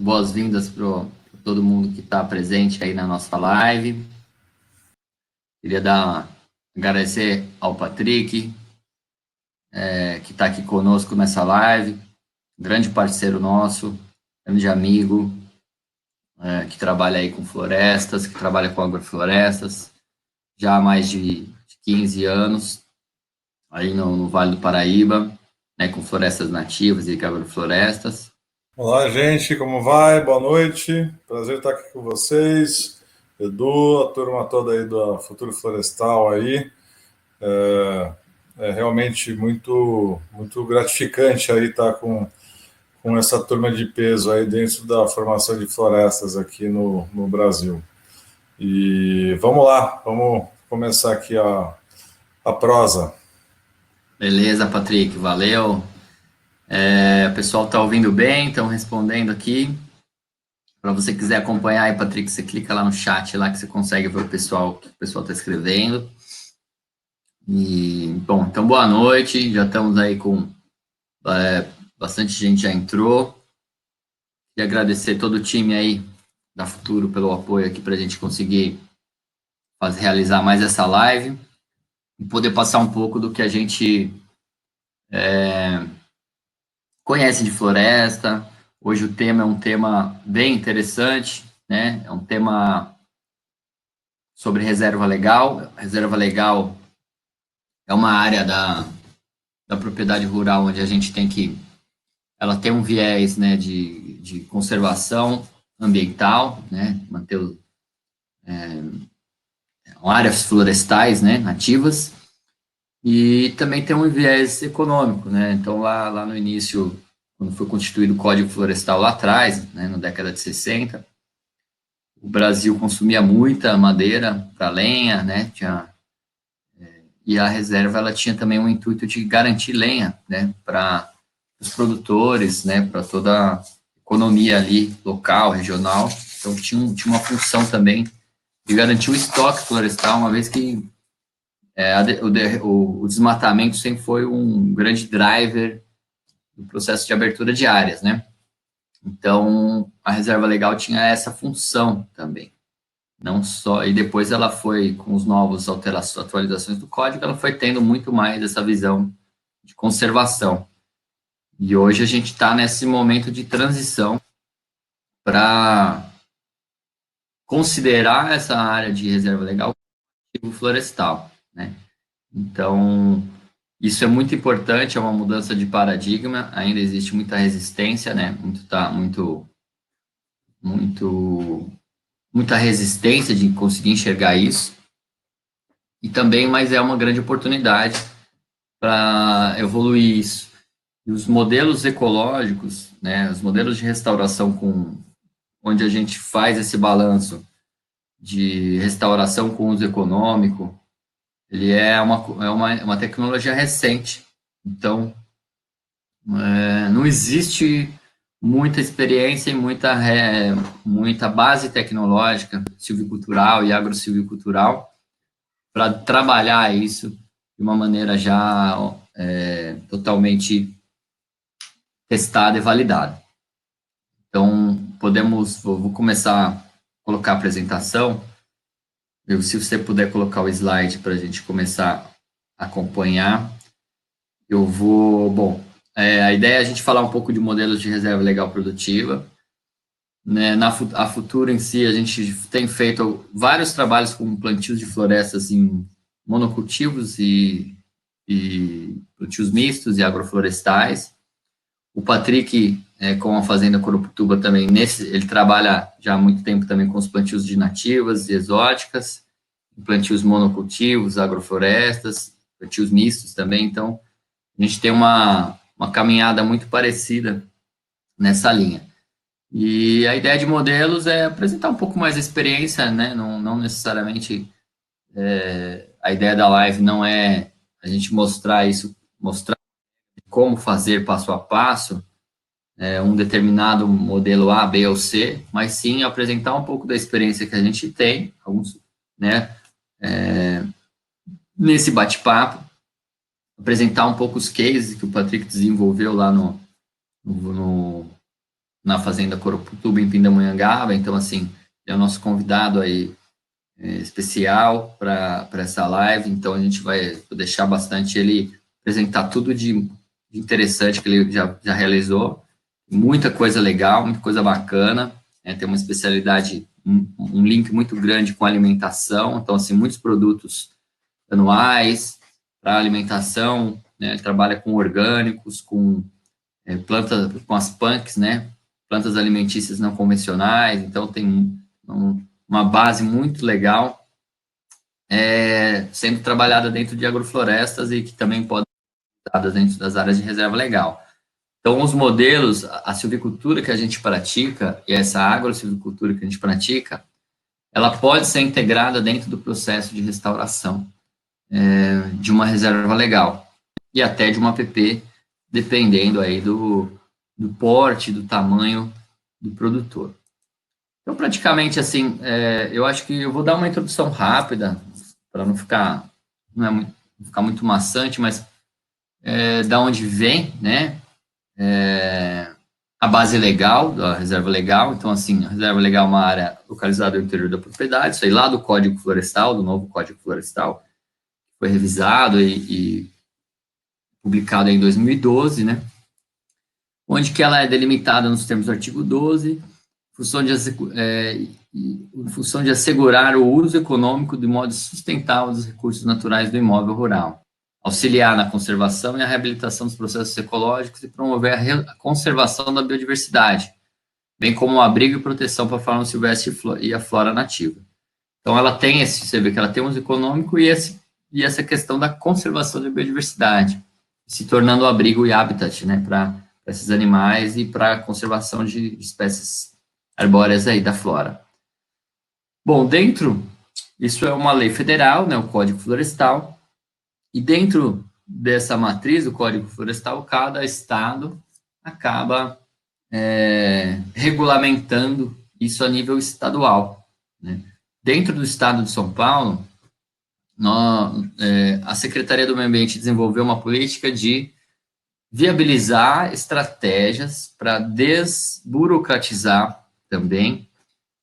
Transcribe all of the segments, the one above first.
boas-vindas para todo mundo que está presente aí na nossa live. Queria agradecer ao Patrick, que está aqui conosco nessa live, grande parceiro nosso, grande amigo, que trabalha aí com florestas, que trabalha com agroflorestas, já há mais de 15 anos, aí no Vale do Paraíba, né, com florestas nativas e agroflorestas. Olá, gente, como vai? Boa noite. Prazer estar aqui com vocês. Edu, a turma toda aí do Futuro Florestal aí. É realmente muito gratificante aí estar com essa turma de peso aí dentro da formação de florestas aqui no Brasil. E vamos lá, vamos começar aqui a prosa. Beleza, Patrick, valeu. O pessoal está ouvindo bem, estão respondendo aqui. Para você quiser acompanhar aí, Patrick, você clica lá no chat lá que você consegue ver o que o pessoal está escrevendo. E, bom, então boa noite, já estamos aí com bastante gente já entrou. E agradecer todo o time aí da Futuro pelo apoio aqui para a gente conseguir realizar mais essa live e poder passar um pouco do que a gente conhece de floresta. Hoje o tema é um tema bem interessante, né? É um tema sobre reserva legal. Reserva legal é uma área da propriedade rural onde a gente ela tem um viés, né, de conservação ambiental, né, manter áreas florestais, né, nativas, e também tem um viés econômico, né. Então lá no início, quando foi constituído o Código Florestal lá atrás, né, na década de 60, o Brasil consumia muita madeira para lenha, né, e a reserva ela tinha também um intuito de garantir lenha, né, para os produtores, né, para toda a economia ali local, regional. Então tinha uma função também de garantir o estoque florestal, uma vez que o desmatamento sempre foi um grande driver do processo de abertura de áreas, né? Então a reserva legal tinha essa função também. Não só, e depois ela foi, com os novos atualizações do código, ela foi tendo muito mais essa visão de conservação. E hoje a gente está nesse momento de transição para considerar essa área de reserva legal como florestal, né? Então, isso é muito importante, é uma mudança de paradigma, ainda existe muita resistência, né? Muita resistência de conseguir enxergar isso. E também, mas é uma grande oportunidade para evoluir isso. E os modelos ecológicos, né, os modelos de restauração onde a gente faz esse balanço de restauração com uso econômico, ele é uma tecnologia recente. Então, não existe muita experiência e muita base tecnológica, silvicultural e agrosilvicultural, para trabalhar isso de uma maneira já totalmente testada e validada. Então, vou começar a colocar a apresentação. Se você puder colocar o slide para a gente começar a acompanhar. A ideia é a gente falar um pouco de modelos de reserva legal produtiva. Né, a Futuro em si, a gente tem feito vários trabalhos com plantios de florestas em monocultivos e plantios mistos e agroflorestais. O Patrick, com a Fazenda Coroputuba também, ele trabalha já há muito tempo também com os plantios de nativas e exóticas, plantios monocultivos, agroflorestas, plantios mistos também. Então, a gente tem uma caminhada muito parecida nessa linha. E a ideia de modelos é apresentar um pouco mais de experiência, né? Não necessariamente a ideia da live não é a gente mostrar como fazer passo a passo um determinado modelo A, B ou C, mas sim apresentar um pouco da experiência que a gente tem, né, nesse bate-papo, apresentar um pouco os cases que o Patrick desenvolveu lá no na Fazenda Coroputuba, em Pindamonhangaba, então, assim, é o nosso convidado aí especial para essa live, então a gente vai deixar bastante ele apresentar tudo de interessante que ele já realizou, muita coisa legal, muita coisa bacana, tem uma especialidade, um link muito grande com alimentação, então, assim, muitos produtos anuais para alimentação, né, ele trabalha com orgânicos, com plantas, com as punks, né, plantas alimentícias não convencionais, então tem uma base muito legal sendo trabalhada dentro de agroflorestas e que também podem ser usadas dentro das áreas de reserva legal. Então, os modelos, a silvicultura que a gente pratica e essa agrosilvicultura que a gente pratica, ela pode ser integrada dentro do processo de restauração de uma reserva legal e até de uma APP, dependendo aí do porte, do tamanho do produtor. Então, praticamente assim, eu acho que eu vou dar uma introdução rápida, para não ficar muito maçante, mas da onde vem, né, a base legal, da reserva legal. Então, assim, a reserva legal é uma área localizada no interior da propriedade, isso aí lá do Código Florestal, do novo Código Florestal, foi revisado e publicado em 2012, né, onde que ela é delimitada nos termos do artigo 12, em função de assegurar o uso econômico de modo sustentável dos recursos naturais do imóvel rural, auxiliar na conservação e a reabilitação dos processos ecológicos e promover a conservação da biodiversidade, bem como o abrigo e proteção para a fauna silvestre e a flora nativa. Então, ela tem você vê que ela tem um uso econômico e essa questão da conservação da biodiversidade, se tornando abrigo e habitat, né, para esses animais e para a conservação de espécies arbóreas aí da flora. Bom, isso é uma lei federal, né, o Código Florestal, e dentro dessa matriz, o Código Florestal, cada estado acaba regulamentando isso a nível estadual, né? Dentro do estado de São Paulo, a Secretaria do Meio Ambiente desenvolveu uma política de viabilizar estratégias para desburocratizar também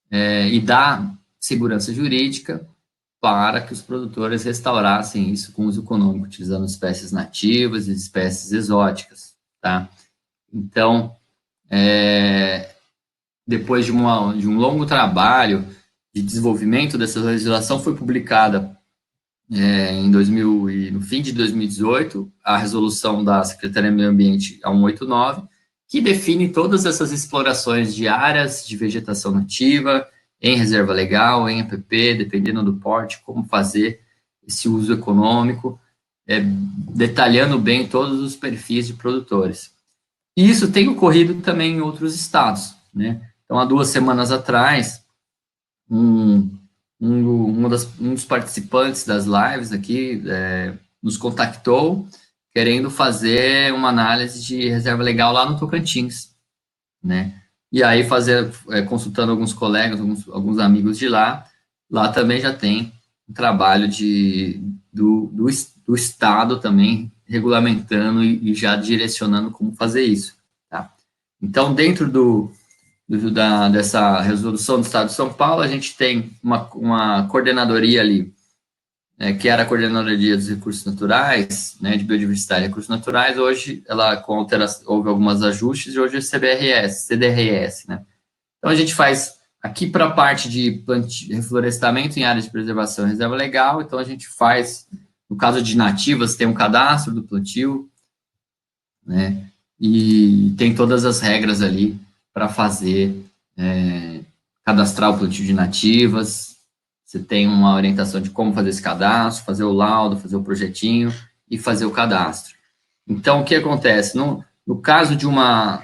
e dar segurança jurídica para que os produtores restaurassem isso com uso econômico, utilizando espécies nativas e espécies exóticas, tá? Então, depois de um longo trabalho de desenvolvimento dessa legislação, foi publicada no fim de 2018, a resolução da Secretaria do Meio Ambiente, a 189, que define todas essas explorações de áreas de vegetação nativa, em reserva legal, em APP, dependendo do porte, como fazer esse uso econômico, detalhando bem todos os perfis de produtores. E isso tem ocorrido também em outros estados, né? Então, há 2 semanas atrás, um dos participantes das lives aqui nos contactou, querendo fazer uma análise de reserva legal lá no Tocantins, né? E aí consultando alguns colegas, alguns amigos de lá também já tem um trabalho do Estado também regulamentando e já direcionando como fazer isso, tá? Então, dentro dessa resolução do Estado de São Paulo, a gente tem uma coordenadoria ali, que era a Coordenadoria dos Recursos Naturais, né, de Biodiversidade e Recursos Naturais. Hoje, houve alguns ajustes, e hoje é CDRS, né? Então, a gente faz aqui para a parte de reflorestamento em áreas de preservação e reserva legal. Então, a gente faz, no caso de nativas, tem um cadastro do plantio, né, e tem todas as regras ali para fazer, cadastrar o plantio de nativas. Você tem uma orientação de como fazer esse cadastro, fazer o laudo, fazer o projetinho e fazer o cadastro. Então, o que acontece? No caso de uma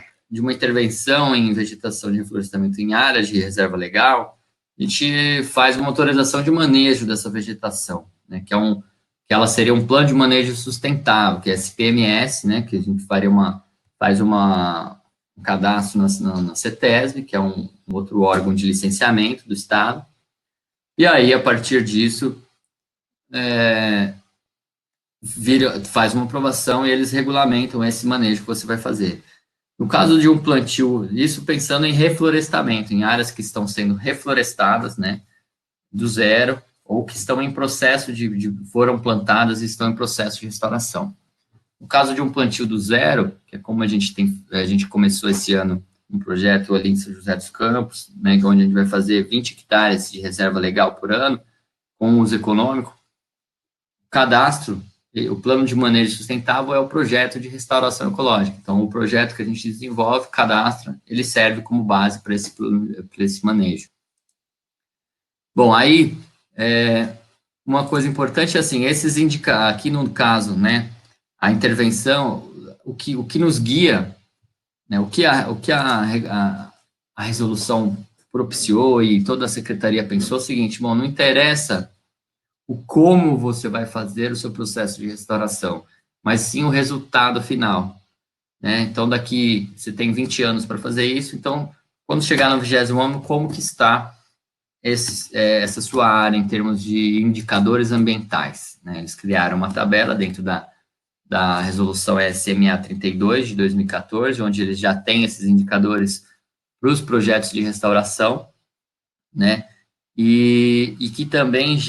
intervenção em vegetação de reflorestamento em áreas de reserva legal, a gente faz uma autorização de manejo dessa vegetação, né, que ela seria um plano de manejo sustentável, que é SPMS, né, que a gente faz um cadastro na CETESB, que é um outro órgão de licenciamento do Estado. E aí, a partir disso, faz uma aprovação e eles regulamentam esse manejo que você vai fazer. No caso de um plantio, isso pensando em reflorestamento, em áreas que estão sendo reflorestadas, né, do zero, ou que estão em processo foram plantadas e estão em processo de restauração. No caso de um plantio do zero, que é como a gente começou esse ano um projeto ali em São José dos Campos, né, onde a gente vai fazer 20 hectares de reserva legal por ano, com uso econômico. O cadastro, o plano de manejo sustentável é o projeto de restauração ecológica. Então, o projeto que a gente desenvolve, cadastra, ele serve como base para esse manejo. Bom, aí, uma coisa importante é assim, aqui no caso, né, a intervenção, o que nos guia, né, o que a resolução propiciou e toda a secretaria pensou é o seguinte, bom, não interessa o como você vai fazer o seu processo de restauração, mas sim o resultado final, né? Então, daqui, você tem 20 anos para fazer isso, então, quando chegar no 20º ano, como que está essa sua área em termos de indicadores ambientais, né? Eles criaram uma tabela dentro da resolução SMA 32 de 2014, onde eles já têm esses indicadores para os projetos de restauração, né? E que também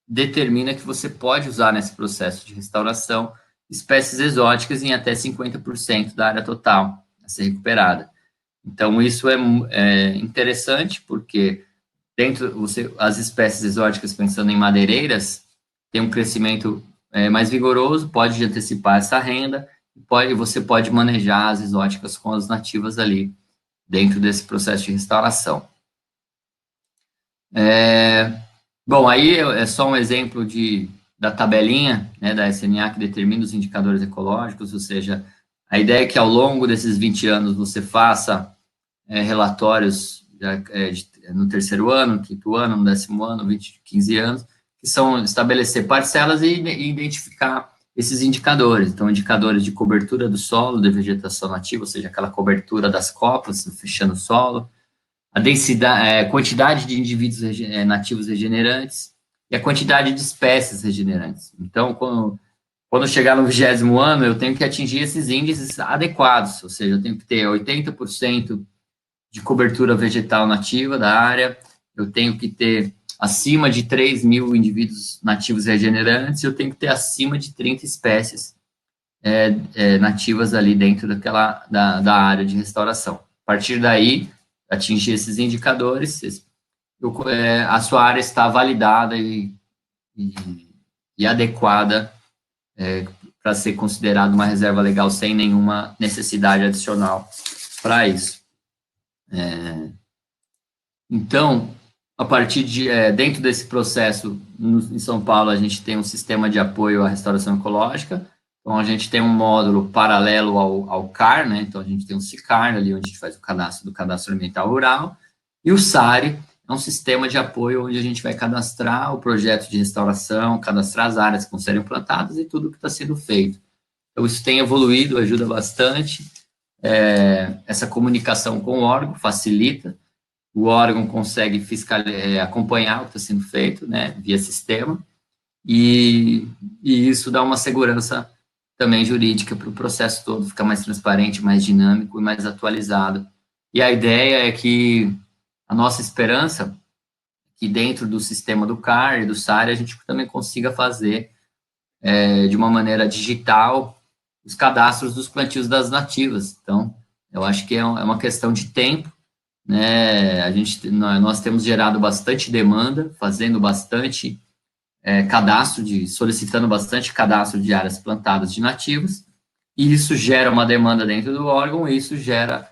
determina que você pode usar nesse processo de restauração espécies exóticas em até 50% da área total a ser recuperada. Então, isso é interessante, porque as espécies exóticas, pensando em madeireiras, tem um crescimento mais vigoroso, pode antecipar essa renda, você pode manejar as exóticas com as nativas ali, dentro desse processo de restauração. Bom, aí é só um exemplo da tabelinha, né, da SMA que determina os indicadores ecológicos, ou seja, a ideia é que ao longo desses 20 anos você faça relatórios no terceiro ano, no quinto ano, no 10º ano, 15 anos, que são estabelecer parcelas e identificar esses indicadores. Então, indicadores de cobertura do solo, de vegetação nativa, ou seja, aquela cobertura das copas, fechando o solo, a densidade, quantidade de indivíduos nativos regenerantes e a quantidade de espécies regenerantes. Então, quando chegar no 20º ano, eu tenho que atingir esses índices adequados, ou seja, eu tenho que ter 80% de cobertura vegetal nativa da área, eu tenho que ter acima de 3.000 indivíduos nativos regenerantes, eu tenho que ter acima de 30 espécies nativas ali dentro da área de restauração. A partir daí, atingir esses indicadores, a sua área está validada e adequada para ser considerada uma reserva legal sem nenhuma necessidade adicional para isso. Então, a partir dentro desse processo, em São Paulo, a gente tem um sistema de apoio à restauração ecológica. Então, a gente tem um módulo paralelo ao CAR, né? Então, a gente tem um SICAR ali, onde a gente faz o cadastro do Cadastro Ambiental Rural, e o SARI é um sistema de apoio onde a gente vai cadastrar o projeto de restauração, cadastrar as áreas que vão ser implantadas e tudo que está sendo feito. Então, isso tem evoluído, ajuda bastante. Essa comunicação com o órgão facilita, o órgão consegue acompanhar o que está sendo feito, né, via sistema, e isso dá uma segurança também jurídica para o processo todo, ficar mais transparente, mais dinâmico e mais atualizado. E a ideia é que a nossa esperança é que dentro do sistema do CAR e do SARI a gente também consiga fazer de uma maneira digital os cadastros dos plantios das nativas. Então, eu acho que é uma questão de tempo, né? Nós temos gerado bastante demanda, fazendo bastante solicitando bastante cadastro de áreas plantadas de nativos, e isso gera uma demanda dentro do órgão, e isso gera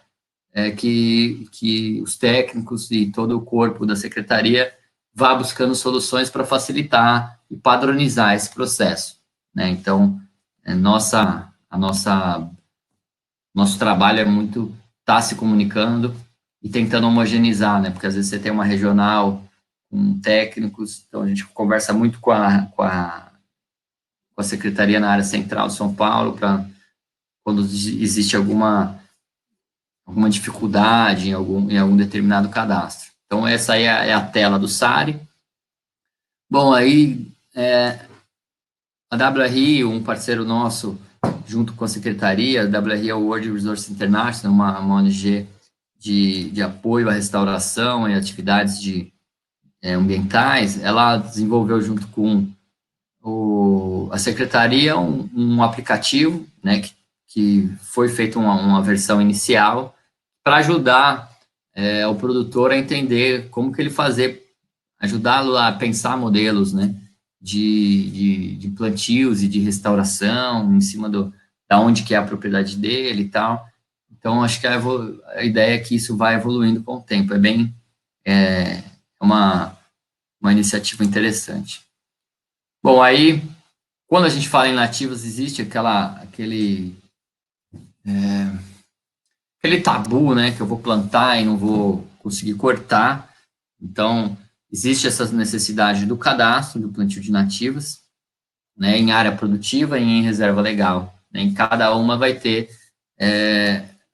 que os técnicos e todo o corpo da secretaria vá buscando soluções para facilitar e padronizar esse processo, né? Então, nosso trabalho é muito estar se comunicando e tentando homogeneizar, né? Porque às vezes você tem uma regional com técnicos, então a gente conversa muito com a secretaria na área central de São Paulo para quando existe alguma dificuldade em algum determinado cadastro. Então, essa aí é a tela do SARI. Bom, aí a WRI, um parceiro nosso, junto com a secretaria, a WRA World Resource International, uma ONG de apoio à restauração e atividades ambientais, ela desenvolveu junto com a secretaria um aplicativo, né, que foi feita uma versão inicial para ajudar o produtor a entender como que ele ajudá-lo a pensar modelos, né, de plantios e de restauração em cima da onde que é a propriedade dele e tal. Então, acho que a ideia é que isso vai evoluindo com o tempo. É uma iniciativa interessante. Bom, aí, quando a gente fala em nativos, existe aquele tabu, né, que eu vou plantar e não vou conseguir cortar. Então, existe essa necessidade do cadastro do plantio de nativas, né, em área produtiva e em reserva legal. Né, em cada uma vai ter,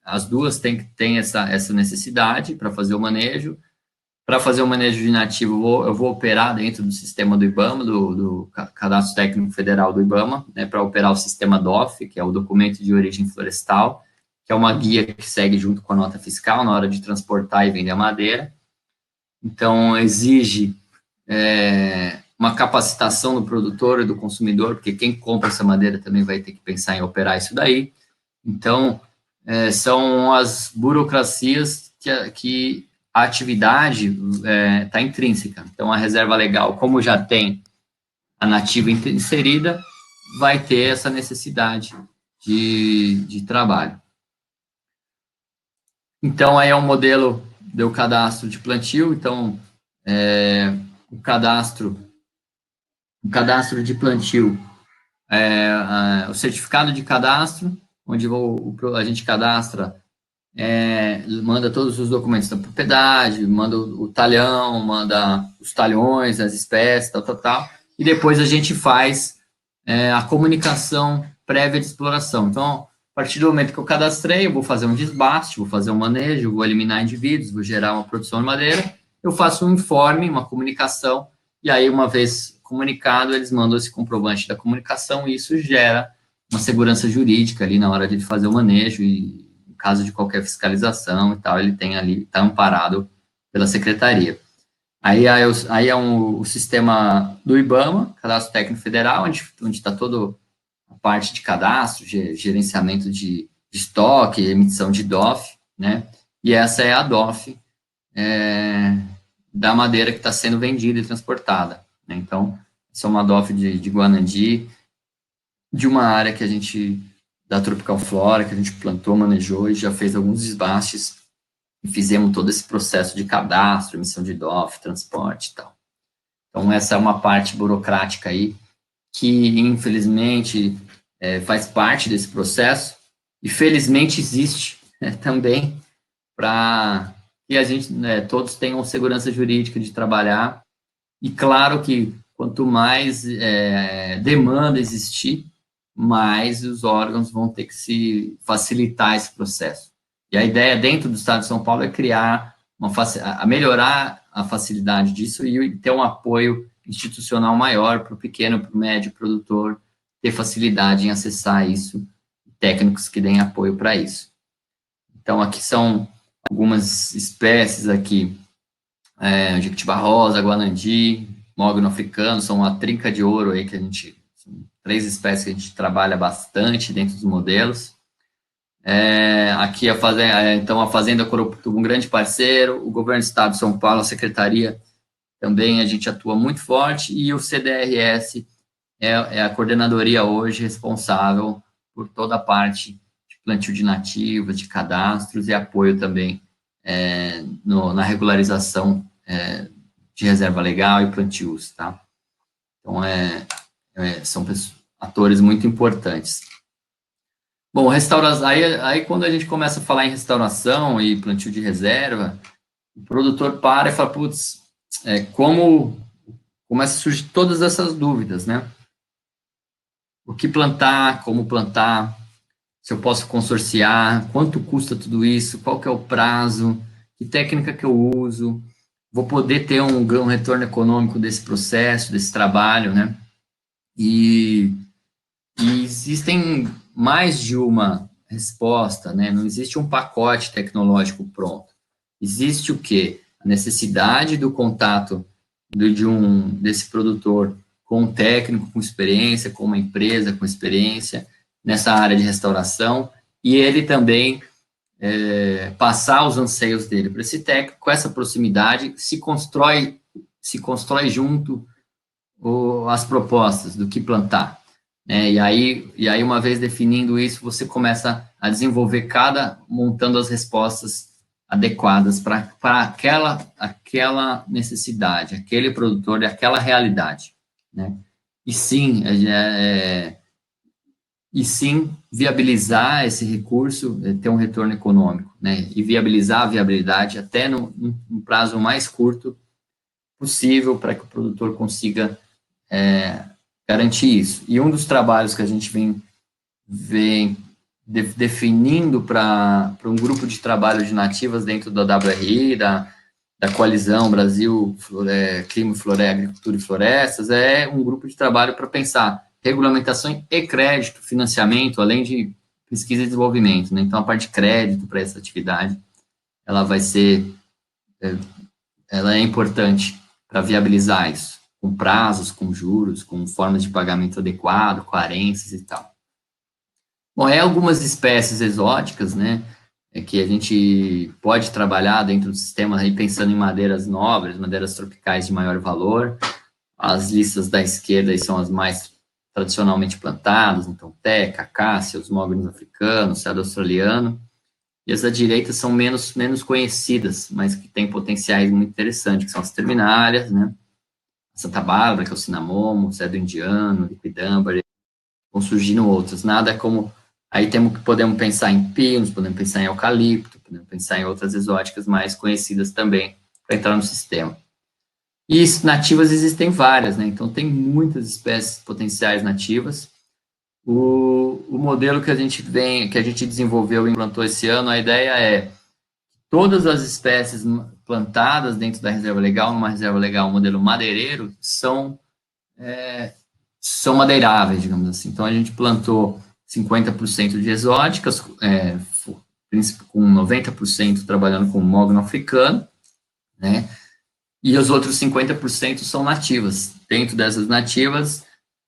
as duas têm essa necessidade para fazer o manejo. Para fazer o manejo de nativo, eu vou operar dentro do sistema do IBAMA, do Cadastro Técnico Federal do IBAMA, né, para operar o sistema DOF, que é o Documento de Origem Florestal, que é uma guia que segue junto com a nota fiscal na hora de transportar e vender a madeira. Então, exige uma capacitação do produtor e do consumidor, porque quem compra essa madeira também vai ter que pensar em operar isso daí. Então, são as burocracias que a atividade está intrínseca. Então, a reserva legal, como já tem a nativa inserida, vai ter essa necessidade de trabalho. Então, aí é um modelo do cadastro de plantio. Então, o cadastro de plantio, o certificado de cadastro, onde a gente cadastra, manda todos os documentos da propriedade, manda o talhão, manda os talhões, as espécies, tal, e depois a gente faz a comunicação prévia de exploração. Então, a partir do momento que eu cadastrei, eu vou fazer um desbaste, vou fazer um manejo, vou eliminar indivíduos, vou gerar uma produção de madeira, eu faço um informe, uma comunicação, e aí, uma vez comunicado, eles mandam esse comprovante da comunicação, e isso gera uma segurança jurídica ali na hora de fazer o manejo, e em caso de qualquer fiscalização e tal, ele tem ali, está amparado pela secretaria. Aí é o sistema do IBAMA, Cadastro Técnico Federal, onde está toda a parte de cadastro, gerenciamento de estoque, emissão de DOF, né? E essa é a DOF da madeira que está sendo vendida e transportada, né? Então, essa é uma DOF de Guanandi, de uma área que a gente, da Tropical Flora, que a gente plantou, manejou e já fez alguns desbastes, e fizemos todo esse processo de cadastro, emissão de DOF, transporte e tal. Então, essa é uma parte burocrática aí, que, infelizmente, faz parte desse processo, e felizmente existe também, para que a gente, todos tenham segurança jurídica de trabalhar, e claro que quanto mais demanda existir, mais os órgãos vão ter que se facilitar esse processo. E a ideia dentro do Estado de São Paulo é criar, melhorar a facilidade disso e ter um apoio institucional maior para o pequeno, para o médio produtor, ter facilidade em acessar isso, técnicos que deem apoio para isso. Então, aqui são algumas espécies aqui, Jequitibá rosa, Guanandi, mogno africano, são a trinca de ouro aí que são 3 espécies que a gente trabalha bastante dentro dos modelos. Aqui então a Fazenda Coroputuba, um grande parceiro, o governo do Estado de São Paulo, a secretaria também, a gente atua muito forte, e o CDRS é a coordenadoria hoje responsável por toda a parte de plantio de nativas, de cadastros e apoio também na regularização de reserva legal e plantios, tá? Então, são atores muito importantes. Bom, aí quando a gente começa a falar em restauração e plantio de reserva, o produtor para e fala, putz, começa a surgir todas essas dúvidas, né? O que plantar, como plantar, se eu posso consorciar, quanto custa tudo isso, qual que é o prazo, que técnica que eu uso, vou poder ter um retorno econômico desse processo, desse trabalho, né? E existem mais de uma resposta, né? Não existe um pacote tecnológico pronto. Existe o quê? A necessidade do contato desse produtor com um técnico com experiência, com uma empresa com experiência nessa área de restauração, e ele também passar os anseios dele para esse técnico. Com essa proximidade se constrói junto as propostas do que plantar, né? E aí uma vez definindo isso, você começa a desenvolver montando as respostas adequadas para aquela necessidade, aquele produtor e aquela realidade, né? E sim viabilizar esse recurso, ter um retorno econômico, né? E viabilizar a viabilidade até no prazo mais curto possível para que o produtor consiga garantir isso. E um dos trabalhos que a gente vem definindo para um grupo de trabalho de nativas dentro da WRI, da Coalizão Brasil Clima, Agricultura e Florestas, é um grupo de trabalho para pensar regulamentação e crédito, financiamento, além de pesquisa e desenvolvimento, né? Então, a parte de crédito para essa atividade, ela é importante para viabilizar isso, com prazos, com juros, com formas de pagamento adequado, carências e tal. Bom, algumas espécies exóticas, né, que a gente pode trabalhar dentro do sistema, aí pensando em madeiras nobres, madeiras tropicais de maior valor. As listas da esquerda aí são as mais tradicionalmente plantadas, então teca, acácia, os mognos africanos, cedro australiano, e as da direita são menos conhecidas, mas que têm potenciais muito interessantes, que são as terminárias, né, Santa Bárbara, que é o cinamomo, o cedro indiano, liquidâmbar, vão surgindo outras, nada como, aí podemos pensar em pinos, podemos pensar em eucalipto, podemos pensar em outras exóticas mais conhecidas também, para entrar no sistema. E nativas existem várias, né? Então tem muitas espécies potenciais nativas. O modelo que a gente desenvolveu e implantou esse ano, a ideia é todas as espécies plantadas dentro da reserva legal, numa reserva legal, modelo madeireiro, são madeiráveis, digamos assim. Então a gente plantou 50% de exóticas, com 90% trabalhando com mogno africano, né? E os outros 50% são nativas. Dentro dessas nativas,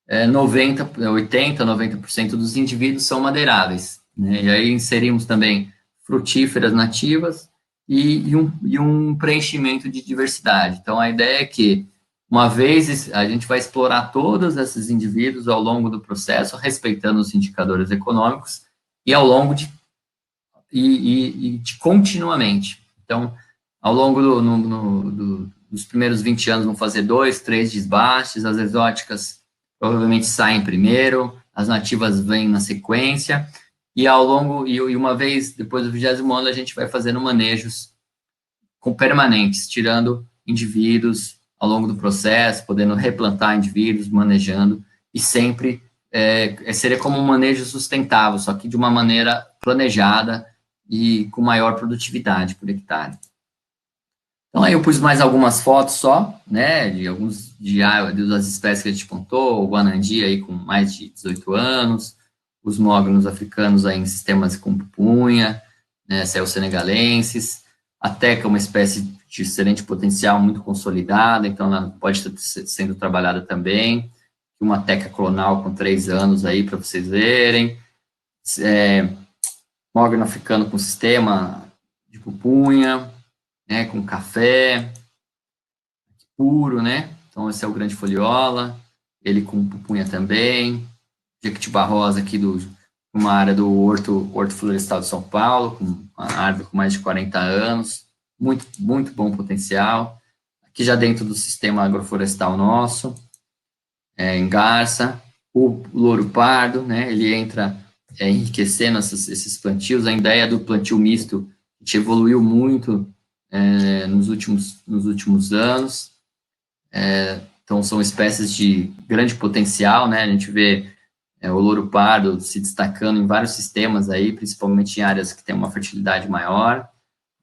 80%, 90% dos indivíduos são madeiráveis, né? E aí inserimos também frutíferas nativas e um preenchimento de diversidade. Então, a ideia é que, uma vez, a gente vai explorar todos esses indivíduos ao longo do processo, respeitando os indicadores econômicos, e ao longo continuamente. Então, ao longo dos primeiros 20 anos vão fazer 2, 3 desbastes, as exóticas provavelmente saem primeiro, as nativas vêm na sequência, e uma vez, depois do 20º ano, a gente vai fazendo manejos permanentes, tirando indivíduos ao longo do processo, podendo replantar indivíduos, manejando, e sempre seria como um manejo sustentável, só que de uma maneira planejada e com maior produtividade por hectare. Então, aí eu pus mais algumas fotos só, né, das espécies que a gente pontou, o guanandi aí com mais de 18 anos, os mognos africanos aí em sistemas com pupunha, né, céu senegalenses, a teca é uma espécie de excelente potencial, muito consolidada, então ela pode estar sendo trabalhada também, uma teca clonal com 3 anos aí para vocês verem, mogno africano com sistema de pupunha, né, com café puro, né? Então, esse é o grande foliola, ele com pupunha também, jequitibá rosa aqui uma área do Horto Florestal de São Paulo, com uma árvore com mais de 40 anos, muito, muito bom potencial. Aqui já dentro do sistema agroflorestal nosso, em Garça, o louro pardo, né? Ele entra enriquecendo esses plantios. A ideia do plantio misto, a gente evoluiu muito nos últimos anos, então são espécies de grande potencial, né? A gente vê o louro pardo se destacando em vários sistemas aí, principalmente em áreas que têm uma fertilidade maior.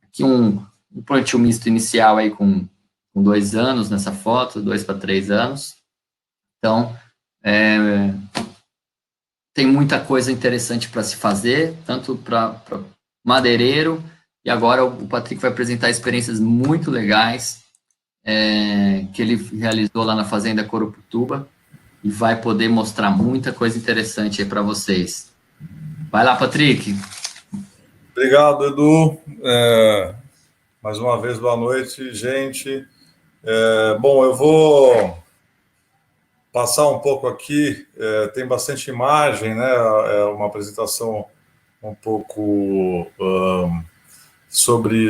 Aqui um plantio misto inicial aí com 2 anos nessa foto, 2 para 3 anos. Então, tem muita coisa interessante para se fazer, tanto para madeireiro, e agora o Patrick vai apresentar experiências muito legais que ele realizou lá na Fazenda Coroputuba, e vai poder mostrar muita coisa interessante aí para vocês. Vai lá, Patrick. Obrigado, Edu. Mais uma vez, boa noite, gente. Bom, eu vou passar um pouco aqui, tem bastante imagem, né? É uma apresentação um pouco sobre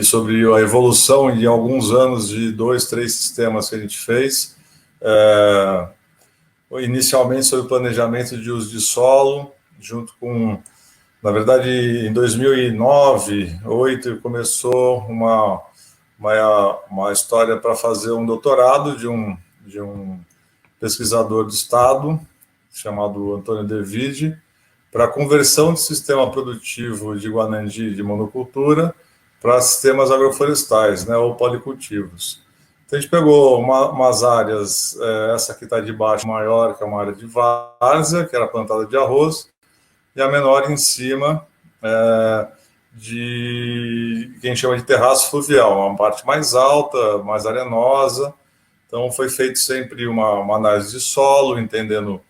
a evolução de alguns anos de 2, 3 sistemas que a gente fez. Inicialmente sobre o planejamento de uso de solo, junto com, na verdade, em 2009, 2008, começou uma história para fazer um doutorado de um pesquisador do Estado, chamado Antônio Devide, para a conversão de sistema produtivo de Guanandi de monocultura para sistemas agroflorestais, né, ou policultivos. Então, a gente pegou umas áreas, essa que está de baixo maior, que é uma área de várzea, que era plantada de arroz, e a menor em cima, de que a gente chama de terraço fluvial, uma parte mais alta, mais arenosa. Então, foi feito sempre uma análise de solo, entendendo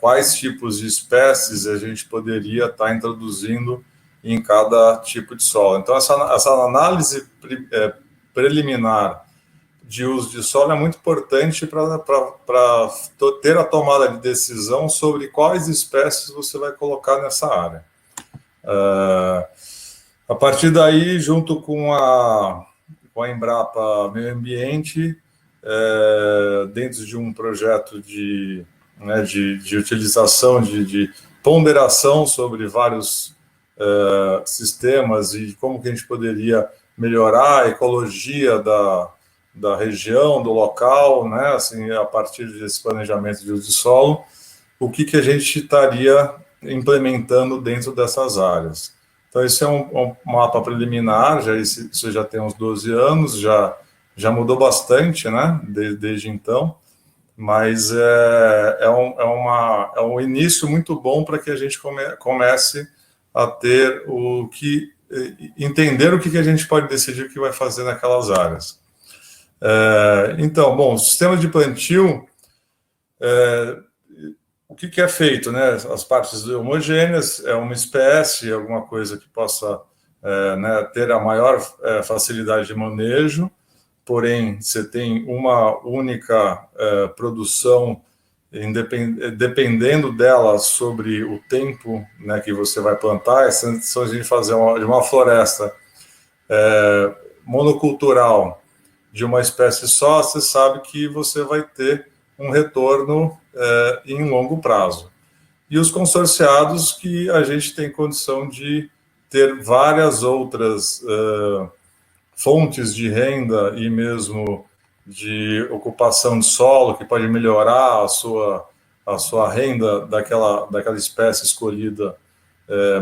quais tipos de espécies a gente poderia estar introduzindo em cada tipo de solo. Então, essa análise preliminar de uso de solo é muito importante para ter a tomada de decisão sobre quais espécies você vai colocar nessa área. A partir daí, junto com a Embrapa Meio Ambiente, dentro de um projeto de utilização, de ponderação sobre vários sistemas e como que a gente poderia melhorar a ecologia da região, do local, né, assim, a partir desse planejamento de uso de solo, o que a gente estaria implementando dentro dessas áreas. Então, esse é um mapa preliminar, isso já tem uns 12 anos, já mudou bastante, né, desde então, mas é um início muito bom para que a gente comece a ter entender o que a gente pode decidir que vai fazer naquelas áreas. Então, bom, o sistema de plantio, o que é feito, né? As partes homogêneas, é uma espécie, alguma coisa que possa ter a maior facilidade de manejo, porém, você tem uma única produção, dependendo dela sobre o tempo, né, que você vai plantar. Se a gente fazer uma floresta monocultural de uma espécie só, você sabe que você vai ter um retorno em longo prazo. E os consorciados, que a gente tem condição de ter várias outras fontes de renda e mesmo de ocupação de solo, que pode melhorar a sua renda daquela espécie escolhida,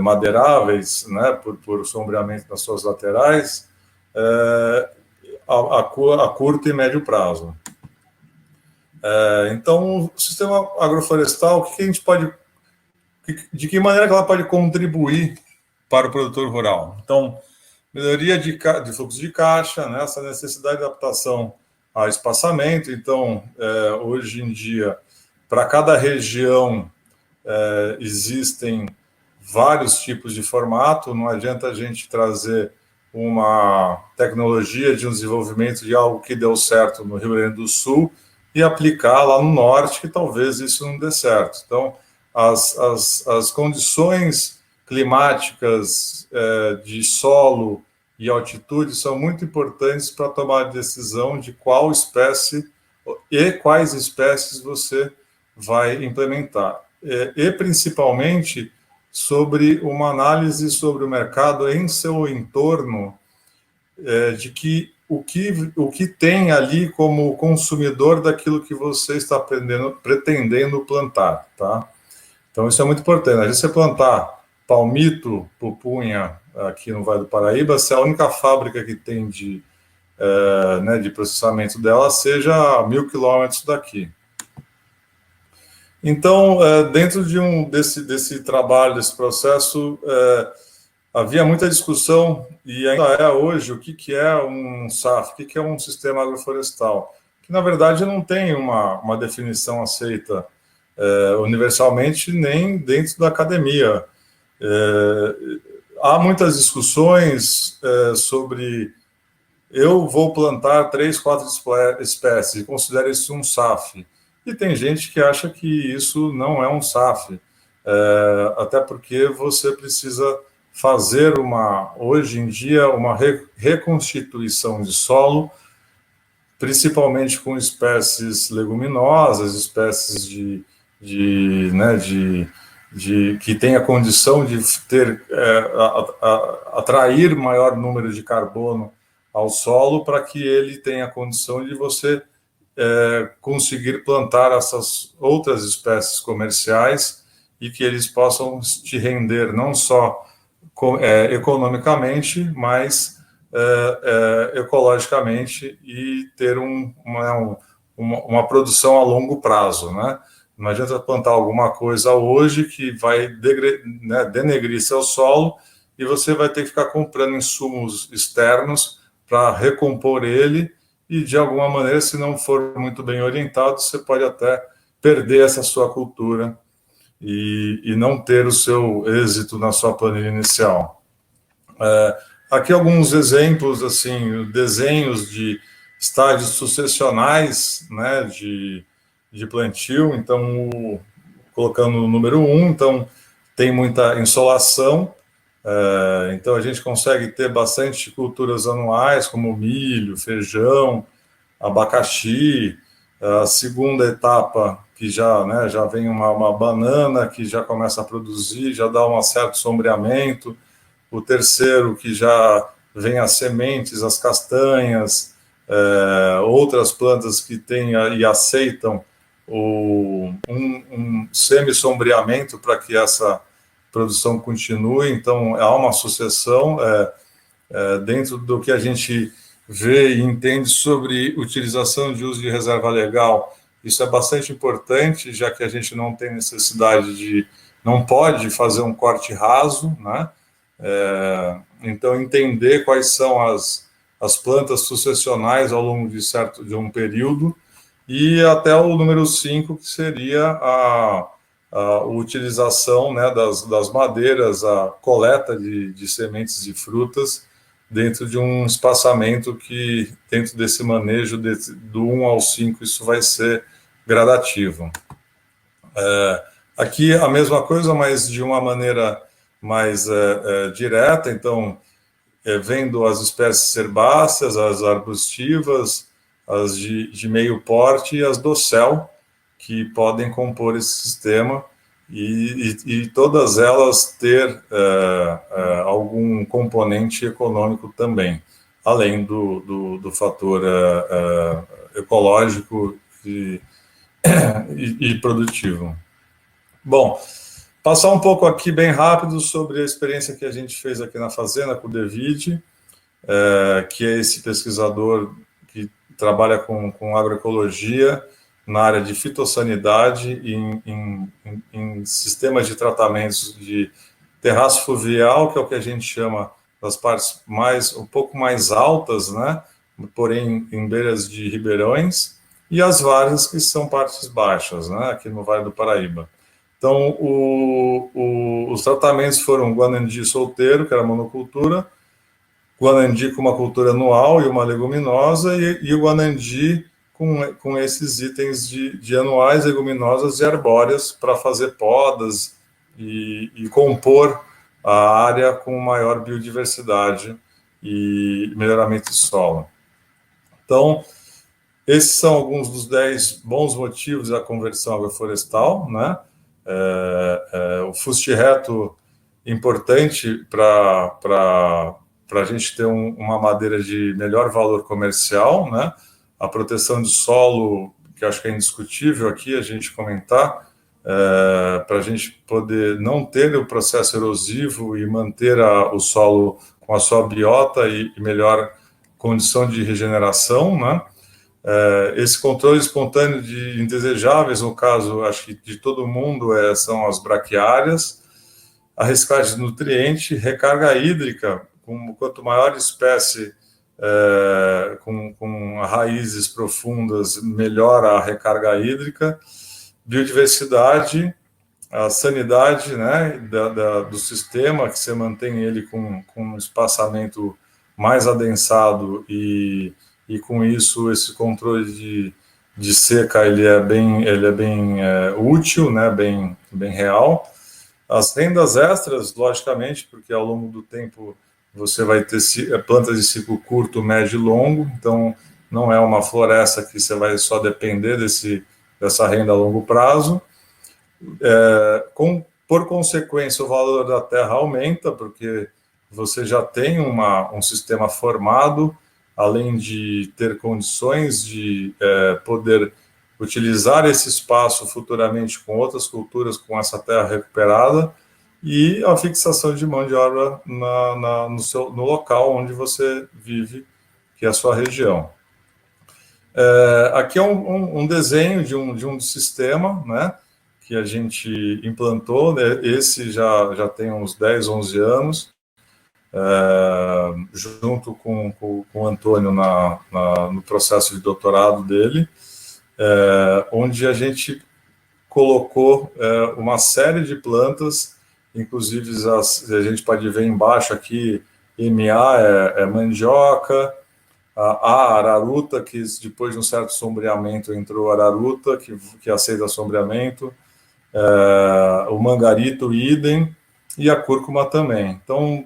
madeiráveis, né, por sombreamento nas suas laterais, a curto e médio prazo. Então, o sistema agroflorestal, de que maneira que ela pode contribuir para o produtor rural? Então, melhoria de fluxo de caixa, né, essa necessidade de adaptação a espaçamento. Então, hoje em dia, para cada região, existem vários tipos de formato. Não adianta a gente trazer uma tecnologia de um desenvolvimento de algo que deu certo no Rio Grande do Sul e aplicar lá no norte, que talvez isso não dê certo. Então, as condições climáticas de solo e altitude são muito importantes para tomar a decisão de qual espécie e quais espécies você vai implementar. E principalmente sobre uma análise sobre o mercado em seu entorno, de que o que tem ali como consumidor daquilo que você está pretendendo plantar, tá? Então, isso é muito importante. Se você plantar palmito, pupunha, aqui no Vale do Paraíba, se a única fábrica que tem de processamento dela seja a 1.000 quilômetros daqui. Então, dentro desse trabalho, desse processo, havia muita discussão, e ainda é hoje, o que é um SAF, o que é um sistema agroflorestal, que, na verdade, não tem uma definição aceita universalmente, nem dentro da academia. Há muitas discussões sobre eu vou plantar 3, 4 espécies e considero isso um SAF. E tem gente que acha que isso não é um SAF, até porque você precisa fazer hoje em dia, uma reconstituição de solo, principalmente com espécies leguminosas, espécies que tem a condição de atrair maior número de carbono ao solo, para que ele tenha a condição de você conseguir plantar essas outras espécies comerciais e que eles possam te render não só economicamente, mas ecologicamente, e ter uma produção a longo prazo, né? Não adianta plantar alguma coisa hoje que vai denegrir seu solo, e você vai ter que ficar comprando insumos externos para recompor ele, e de alguma maneira, se não for muito bem orientado, você pode até perder essa sua cultura e não ter o seu êxito na sua planilha inicial. Aqui alguns exemplos, assim, desenhos de estágios sucessionais, né, de plantio. Então, colocando o número 1, então tem muita insolação, então a gente consegue ter bastante culturas anuais, como milho, feijão, abacaxi. A segunda etapa, que já vem uma banana que já começa a produzir, já dá um certo sombreamento. O terceiro, que já vem as sementes, as castanhas, outras plantas que têm e aceitam um semi-sombreamento para que essa produção continue. Então, há uma sucessão dentro do que a gente vê e entende sobre utilização de uso de reserva legal. Isso é bastante importante, já que a gente não tem necessidade não pode fazer um corte raso, né? Então, entender quais são as plantas sucessionais ao longo de um período, e até o número 5, que seria a utilização, né, das madeiras, a coleta de sementes e frutas dentro de um espaçamento que, dentro desse manejo, do 1 ao 5, isso vai ser gradativo. Aqui a mesma coisa, mas de uma maneira mais direta. Então, vendo as espécies herbáceas, as arbustivas, as de meio porte e as docel, que podem compor esse sistema, e todas elas ter algum componente econômico também, além do fator ecológico e produtivo. Bom, passar um pouco aqui bem rápido sobre a experiência que a gente fez aqui na fazenda com o David, que é esse pesquisador que trabalha com agroecologia na área de fitossanidade em sistemas de tratamentos de terraço fluvial, que é o que a gente chama das partes um pouco mais altas, né? Porém em beiras de ribeirões, e as várzeas, que são partes baixas, né? Aqui no Vale do Paraíba. Então, os tratamentos foram Guanandi solteiro, que era monocultura, Guanandi com uma cultura anual e uma leguminosa, e o Guanandi com esses itens de anuais, leguminosas e arbóreas, para fazer podas e compor a área com maior biodiversidade e melhoramento de solo. Então, esses são alguns dos 10 bons motivos da conversão agroflorestal, né? O fuste reto, importante para a gente ter uma madeira de melhor valor comercial, né? A proteção de solo, que acho que é indiscutível aqui a gente comentar, para a gente poder não ter o processo erosivo e manter o solo com a sua biota e melhor condição de regeneração, né? Esse controle espontâneo de indesejáveis, no caso, acho que de todo mundo, são as braquiárias, a reciclagem de nutriente, recarga hídrica, quanto maior espécie com raízes profundas, melhor a recarga hídrica, biodiversidade, a sanidade, né, do sistema, que você mantém ele com um espaçamento mais adensado e com isso esse controle de seca ele é bem útil, né, bem real. As rendas extras, logicamente, porque ao longo do tempo você vai ter plantas de ciclo curto, médio e longo, então não é uma floresta que você vai só depender dessa renda a longo prazo. Por consequência, o valor da terra aumenta, porque você já tem um sistema formado, além de ter condições de poder utilizar esse espaço futuramente com outras culturas, com essa terra recuperada, e a fixação de mão de obra no local onde você vive, que é a sua região. Aqui é um desenho de um sistema, né, que a gente implantou, né? Esse já tem uns 10, 11 anos, junto com o Antônio no processo de doutorado dele, onde a gente colocou uma série de plantas, inclusive a gente pode ver embaixo aqui, MA é mandioca, a araruta, que depois de um certo sombreamento entrou a araruta, que aceita sombreamento, o mangarito, idem, e a cúrcuma também. Então,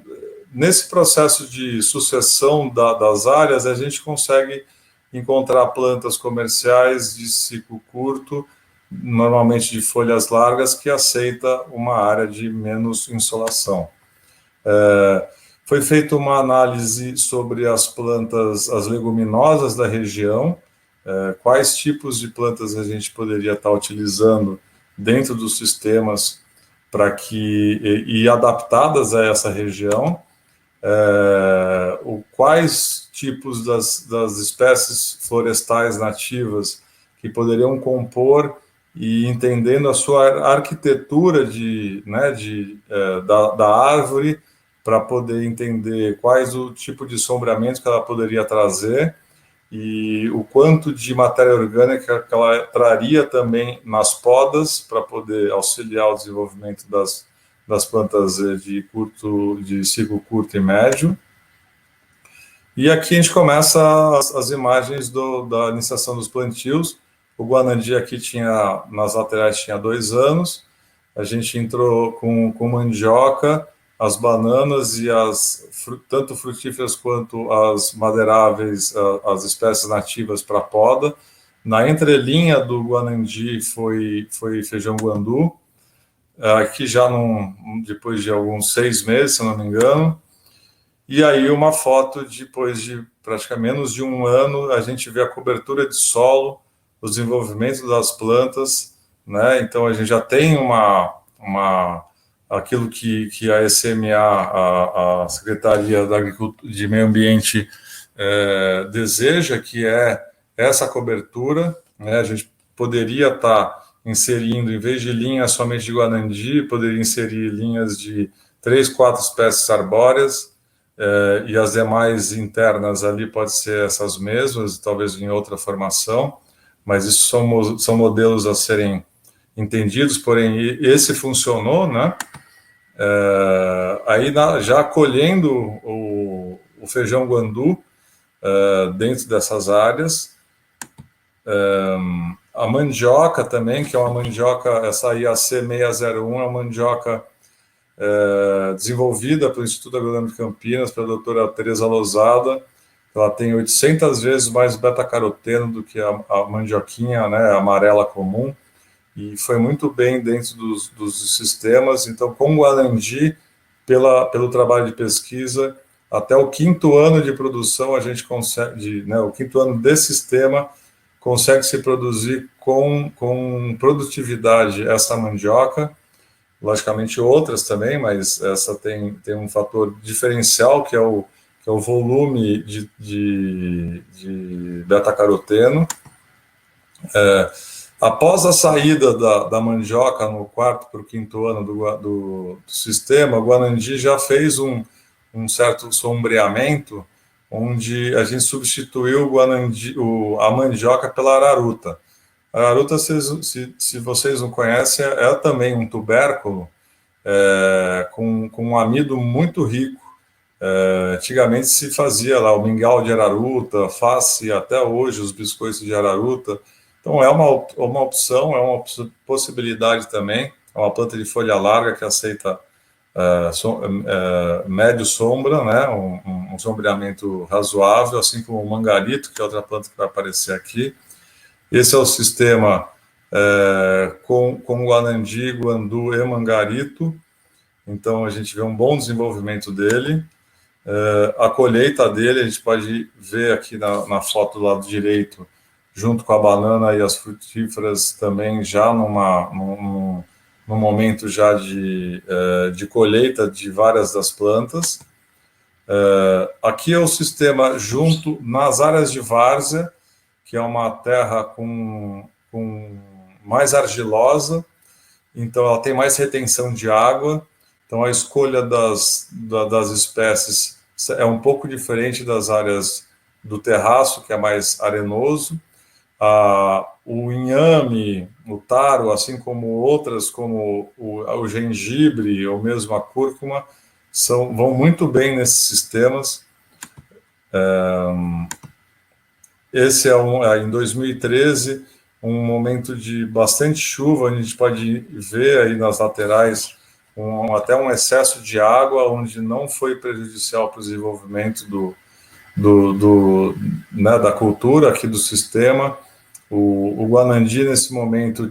nesse processo de sucessão das áreas, a gente consegue encontrar plantas comerciais de ciclo curto, normalmente de folhas largas, que aceita uma área de menos insolação. Foi feita uma análise sobre as plantas, as leguminosas da região, quais tipos de plantas a gente poderia estar utilizando dentro dos sistemas e adaptadas a essa região, quais tipos das espécies florestais nativas que poderiam compor, e entendendo a sua arquitetura da árvore, para poder entender quais o tipo de sombreamento que ela poderia trazer e o quanto de matéria orgânica que ela traria também nas podas, para poder auxiliar o desenvolvimento das plantas de ciclo curto e médio. E aqui a gente começa as imagens da iniciação dos plantios. O Guanandi aqui nas laterais tinha 2 anos, a gente entrou com mandioca, as bananas e tanto frutíferas quanto as madeiráveis, as espécies nativas para poda. Na entrelinha do Guanandi foi feijão guandu, aqui já depois de alguns 6 meses, se não me engano. E aí uma foto depois de praticamente menos de 1 ano, a gente vê a cobertura de solo, o desenvolvimento das plantas, né? Então a gente já tem aquilo que a SMA, a Secretaria da Agricultura de Meio Ambiente, deseja, que é essa cobertura, né? A gente poderia estar inserindo, em vez de linhas somente de Guanandi, poderia inserir linhas de 3, 4 espécies arbóreas, e as demais internas ali pode ser essas mesmas, talvez em outra formação, mas isso são modelos a serem entendidos, porém esse funcionou, né? Aí já colhendo o feijão guandu dentro dessas áreas, a mandioca também, que é uma mandioca, essa IAC 601, é uma mandioca desenvolvida pelo Instituto Agronômico de Campinas, pela doutora Tereza Lozada. Ela tem 800 vezes mais beta-caroteno do que a mandioquinha, né, amarela comum, e foi muito bem dentro dos sistemas. Então, com o Guanandi, pelo trabalho de pesquisa, até o 5º ano de produção, a gente consegue, né, o 5º ano desse sistema, consegue se produzir com produtividade essa mandioca, logicamente outras também, mas essa tem um fator diferencial, que que é o volume de beta-caroteno. Após a saída da mandioca no quarto para o quinto ano do sistema, o Guanandi já fez um certo sombreamento, onde a gente substituiu a mandioca pela araruta. A araruta, se vocês não conhecem, é também um tubérculo com um amido muito rico. Antigamente se fazia lá o mingau de araruta, faz-se até hoje os biscoitos de araruta. Então é uma opção, é uma possibilidade também. É uma planta de folha larga que aceita médio sombra, né? Um sombreamento razoável, assim como o mangarito, que é outra planta que vai aparecer aqui. Esse é o sistema com Guanandi, Guandu e mangarito. Então a gente vê um bom desenvolvimento dele. A colheita dele, a gente pode ver aqui na foto do lado direito, junto com a banana e as frutíferas também já num momento já de colheita de várias das plantas. Aqui é o sistema junto nas áreas de várzea, que é uma terra com mais argilosa, então ela tem mais retenção de água, então a escolha das espécies é um pouco diferente das áreas do terraço, que é mais arenoso. O inhame, o taro, assim como outras, como o gengibre ou mesmo a cúrcuma, vão muito bem nesses sistemas. Esse em 2013, um momento de bastante chuva, a gente pode ver aí nas laterais até um excesso de água, onde não foi prejudicial para o desenvolvimento da cultura aqui do sistema. O Guanandi, nesse momento,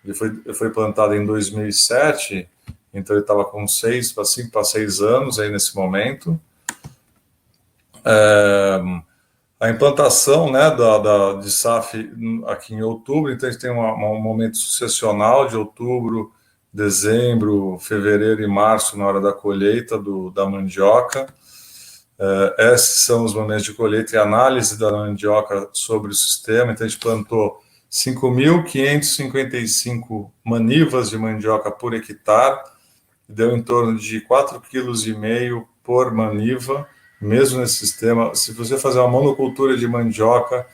ele foi plantado em 2007, então ele estava com 5 para 6 anos aí nesse momento. A implantação, né, de SAF aqui em outubro, então a gente tem um momento sucessional de outubro, dezembro, fevereiro e março, na hora da colheita da mandioca. Esses são os momentos de colheita e análise da mandioca sobre o sistema. Então, a gente plantou 5.555 manivas de mandioca por hectare, deu em torno de 4,5 kg por maniva, mesmo nesse sistema. Se você fazer uma monocultura de mandioca,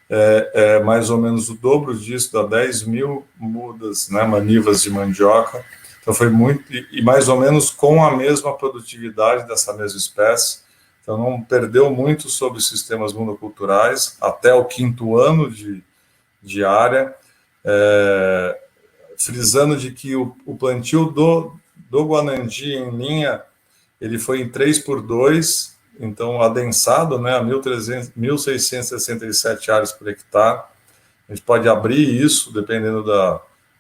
é mais ou menos o dobro disso, dá 10 mil mudas, né, manivas de mandioca. Então, foi muito, e mais ou menos com a mesma produtividade dessa mesma espécie. Então, não perdeu muito sobre os sistemas monoculturais, até o 5º ano de área, frisando de que o plantio do Guanandi em linha, ele foi em 3x2, então adensado, né, a 1.667 áreas por hectare. A gente pode abrir isso, dependendo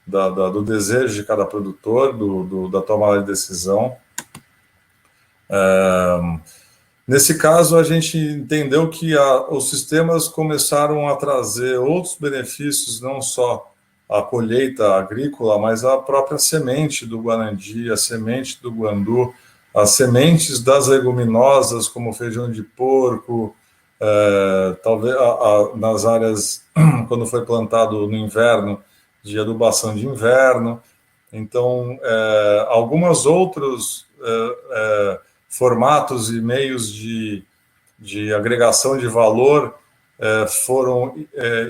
do desejo de cada produtor, da tomada de decisão. Nesse caso, a gente entendeu que os sistemas começaram a trazer outros benefícios, não só a colheita agrícola, mas a própria semente do Guanandi, a semente do guandu, as sementes das leguminosas, como feijão de porco, talvez nas áreas, quando foi plantado no inverno, de adubação de inverno. Então, alguns outros formatos e meios de agregação de valor foram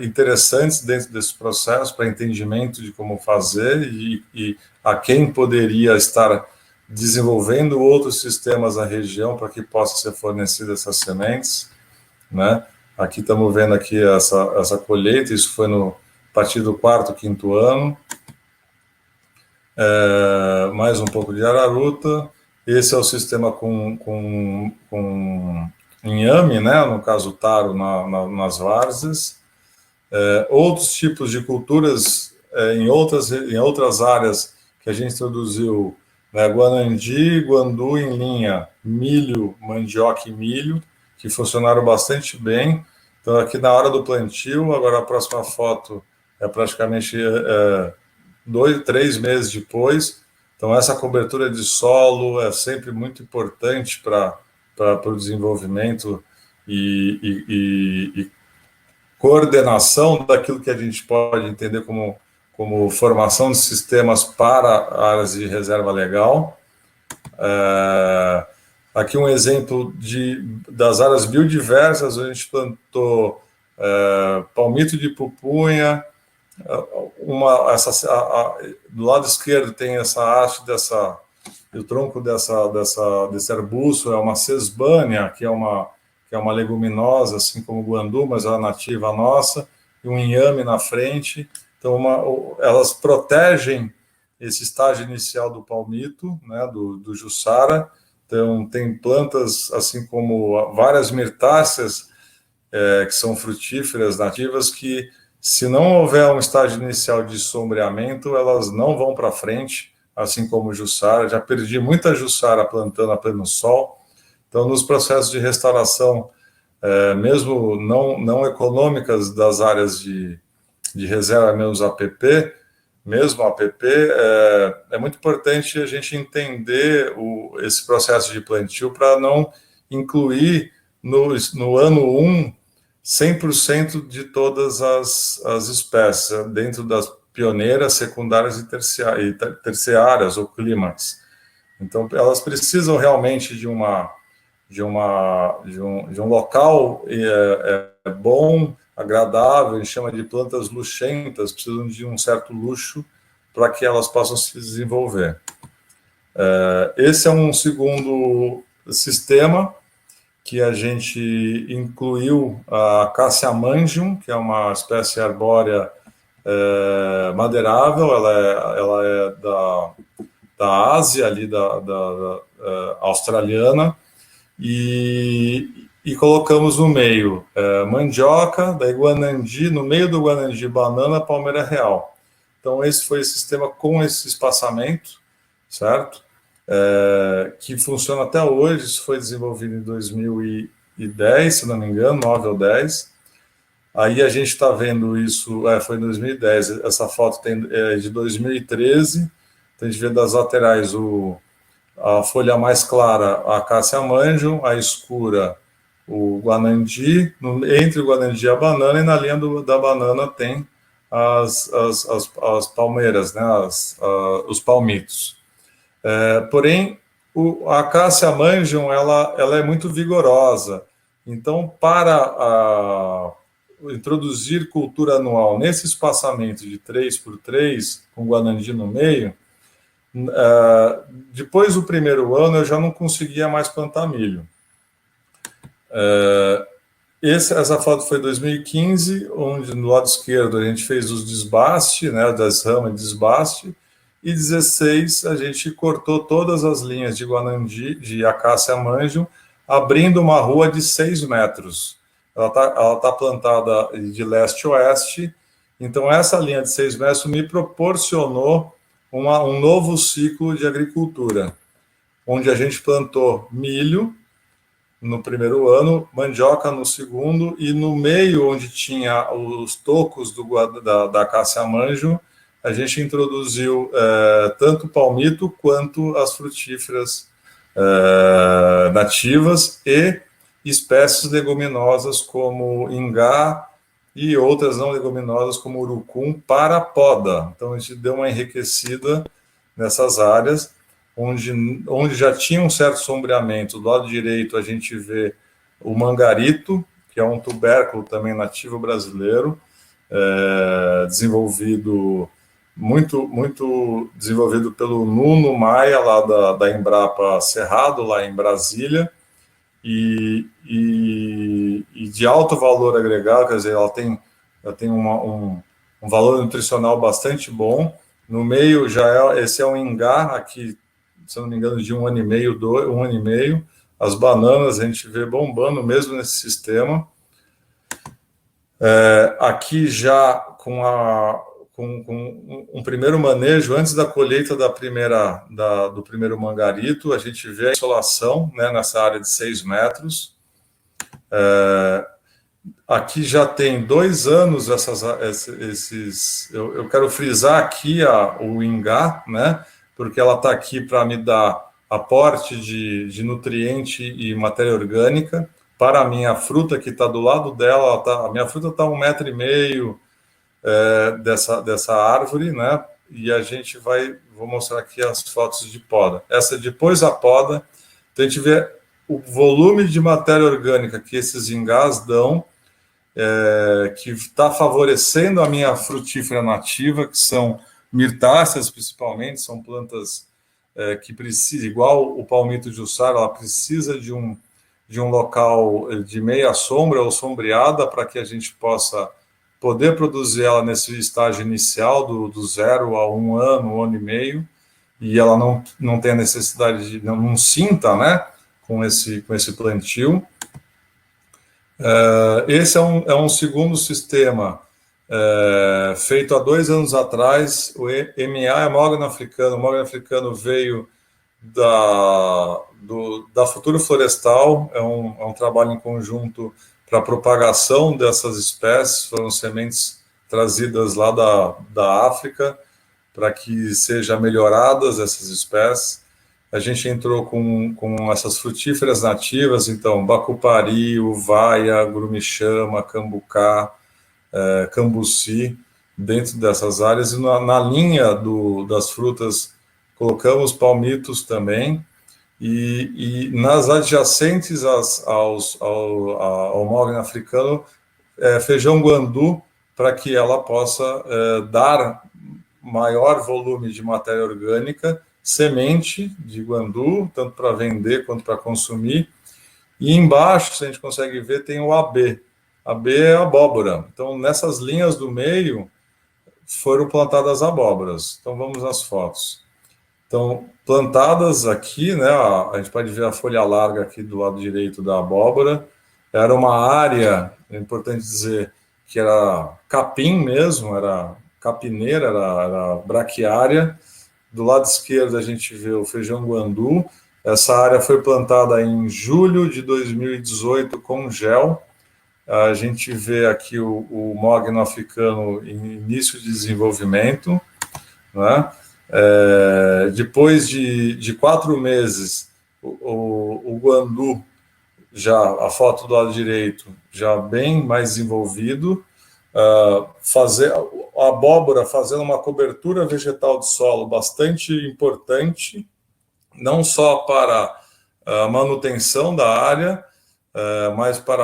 interessantes dentro desse processo para entendimento de como fazer e a quem poderia estar desenvolvendo outros sistemas na região para que possa ser fornecida essas sementes, né? Aqui estamos vendo aqui essa colheita, isso foi a partir do 4º, 5º ano. Mais um pouco de araruta. Esse é o sistema com inhame, né? No caso, taro nas várzeas. Outros tipos de culturas em outras áreas que a gente introduziu, né? Guanandi, guandu em linha, milho, mandioca e milho, que funcionaram bastante bem. Então, aqui na hora do plantio, agora a próxima foto é praticamente 2, 3 meses depois. Então, essa cobertura de solo é sempre muito importante para para o desenvolvimento e coordenação daquilo que a gente pode entender como formação de sistemas para áreas de reserva legal. Aqui um exemplo das áreas biodiversas, a gente plantou palmito de pupunha, do lado esquerdo tem essa haste o tronco desse arbusto é uma sesbânia, que é uma leguminosa, assim como o guandu, mas é nativa nossa, e um inhame na frente. Então, elas protegem esse estágio inicial do palmito, né, do jussara. Então, tem plantas, assim como várias mirtáceas, que são frutíferas nativas, que, se não houver um estágio inicial de sombreamento, elas não vão para frente, assim como jussara. Já perdi muita jussara plantando a pleno sol. Então, nos processos de restauração, mesmo não econômicas das áreas de reserva, mesmo APP, é muito importante a gente entender esse processo de plantio para não incluir no ano 1 100% de todas as espécies, dentro das pioneiras, secundárias e terciárias ou clímax. Então, elas precisam realmente de um local bom, agradável, a gente chama de plantas luxentas, precisam de um certo luxo para que elas possam se desenvolver. Esse é um segundo sistema que a gente incluiu a Acacia mangium, que é uma espécie arbórea madeirável, ela é da Ásia, ali da australiana, e colocamos no meio mandioca, daí guanandi, no meio do guanandi, banana, palmeira real. Então, esse foi o sistema com esse espaçamento, certo? Que funciona até hoje. Isso foi desenvolvido em 2010, se não me engano, 9 ou 10. Aí a gente está vendo isso, foi em 2010, essa foto é de 2013, então a gente vê das laterais a folha mais clara, a Acacia mangium, a escura, o guanandi, entre o guanandi e a banana, e na linha da banana tem as palmeiras, né, os palmitos. Porém, a Acacia mangium, ela é muito vigorosa. Então, para introduzir cultura anual nesse espaçamento de 3x3, com guanandi no meio, depois do primeiro ano, eu já não conseguia mais plantar milho. Essa foto foi em 2015, onde no lado esquerdo a gente fez os desbaste, né, das ramas de desbaste, e 16 a gente cortou todas as linhas de guanandi, de Acacia mangium, abrindo uma rua de 6 metros. Ela tá plantada de leste a oeste, então essa linha de 6 metros me proporcionou um novo ciclo de agricultura, onde a gente plantou milho no primeiro ano, mandioca no segundo, e no meio, onde tinha os tocos da Acacia mangium, a gente introduziu tanto palmito quanto as frutíferas nativas e espécies leguminosas como ingá e outras não leguminosas como urucum para poda. Então a gente deu uma enriquecida nessas áreas onde já tinha um certo sombreamento. Do lado direito a gente vê o mangarito, que é um tubérculo também nativo brasileiro, desenvolvido muito desenvolvido pelo Nuno Maia, lá da Embrapa Cerrado, lá em Brasília, e de alto valor agregado, quer dizer, ela tem um valor nutricional bastante bom. No meio esse é um ingá, aqui, se eu não me engano, de 1 ano e meio, 1 ano e meio. As bananas a gente vê bombando mesmo nesse sistema. Aqui já com um primeiro manejo, antes da colheita do primeiro mangarito, a gente vê a insolação, né, nessa área de 6 metros. Aqui já tem 2 anos eu quero frisar aqui o ingá, né, porque ela está aqui para me dar aporte de nutriente e matéria orgânica para a minha fruta que está do lado dela. A minha fruta está 1,5 m dessa árvore, né? E a gente vou mostrar aqui as fotos de poda. Essa depois da poda, então a gente vê o volume de matéria orgânica que esses ingás dão, que está favorecendo a minha frutífera nativa, que são mirtáceas principalmente, são plantas que precisam, igual o palmito jussara, ela precisa de um local de meia sombra ou sombreada para que a gente possa poder produzir ela nesse estágio inicial do 0 a 1 ano, 1 ano e meio, e ela não tem a necessidade de, não sinta, né, com esse plantio. Esse é um segundo sistema feito há 2 anos atrás. O MA é mogno africano. O mogno africano veio da Futuro Florestal, é um trabalho em conjunto para a propagação dessas espécies. Foram sementes trazidas lá da África para que sejam melhoradas essas espécies. A gente entrou com essas frutíferas nativas, então, bacupari, uvaia, grumichama, cambucá, cambuci, dentro dessas áreas. E na linha das frutas, colocamos palmitos também, e nas adjacentes ao mogno africano, feijão guandu, para que ela possa dar maior volume de matéria orgânica, semente de guandu, tanto para vender quanto para consumir. E embaixo, se a gente consegue ver, tem o AB. AB é abóbora. Então, nessas linhas do meio, foram plantadas abóboras. Então, vamos nas fotos. Então, plantadas aqui, né, a gente pode ver a folha larga aqui do lado direito da abóbora. Era uma área, é importante dizer, que era capim mesmo, era capineira, era braquiária. Do lado esquerdo a gente vê o feijão guandu. Essa área foi plantada em julho de 2018 com gel. A gente vê aqui o mogno africano em início de desenvolvimento, né? Depois de 4 meses, o guandu, já a foto do lado direito, já bem mais desenvolvido, a abóbora fazendo uma cobertura vegetal de solo bastante importante, não só para a manutenção da área, mas para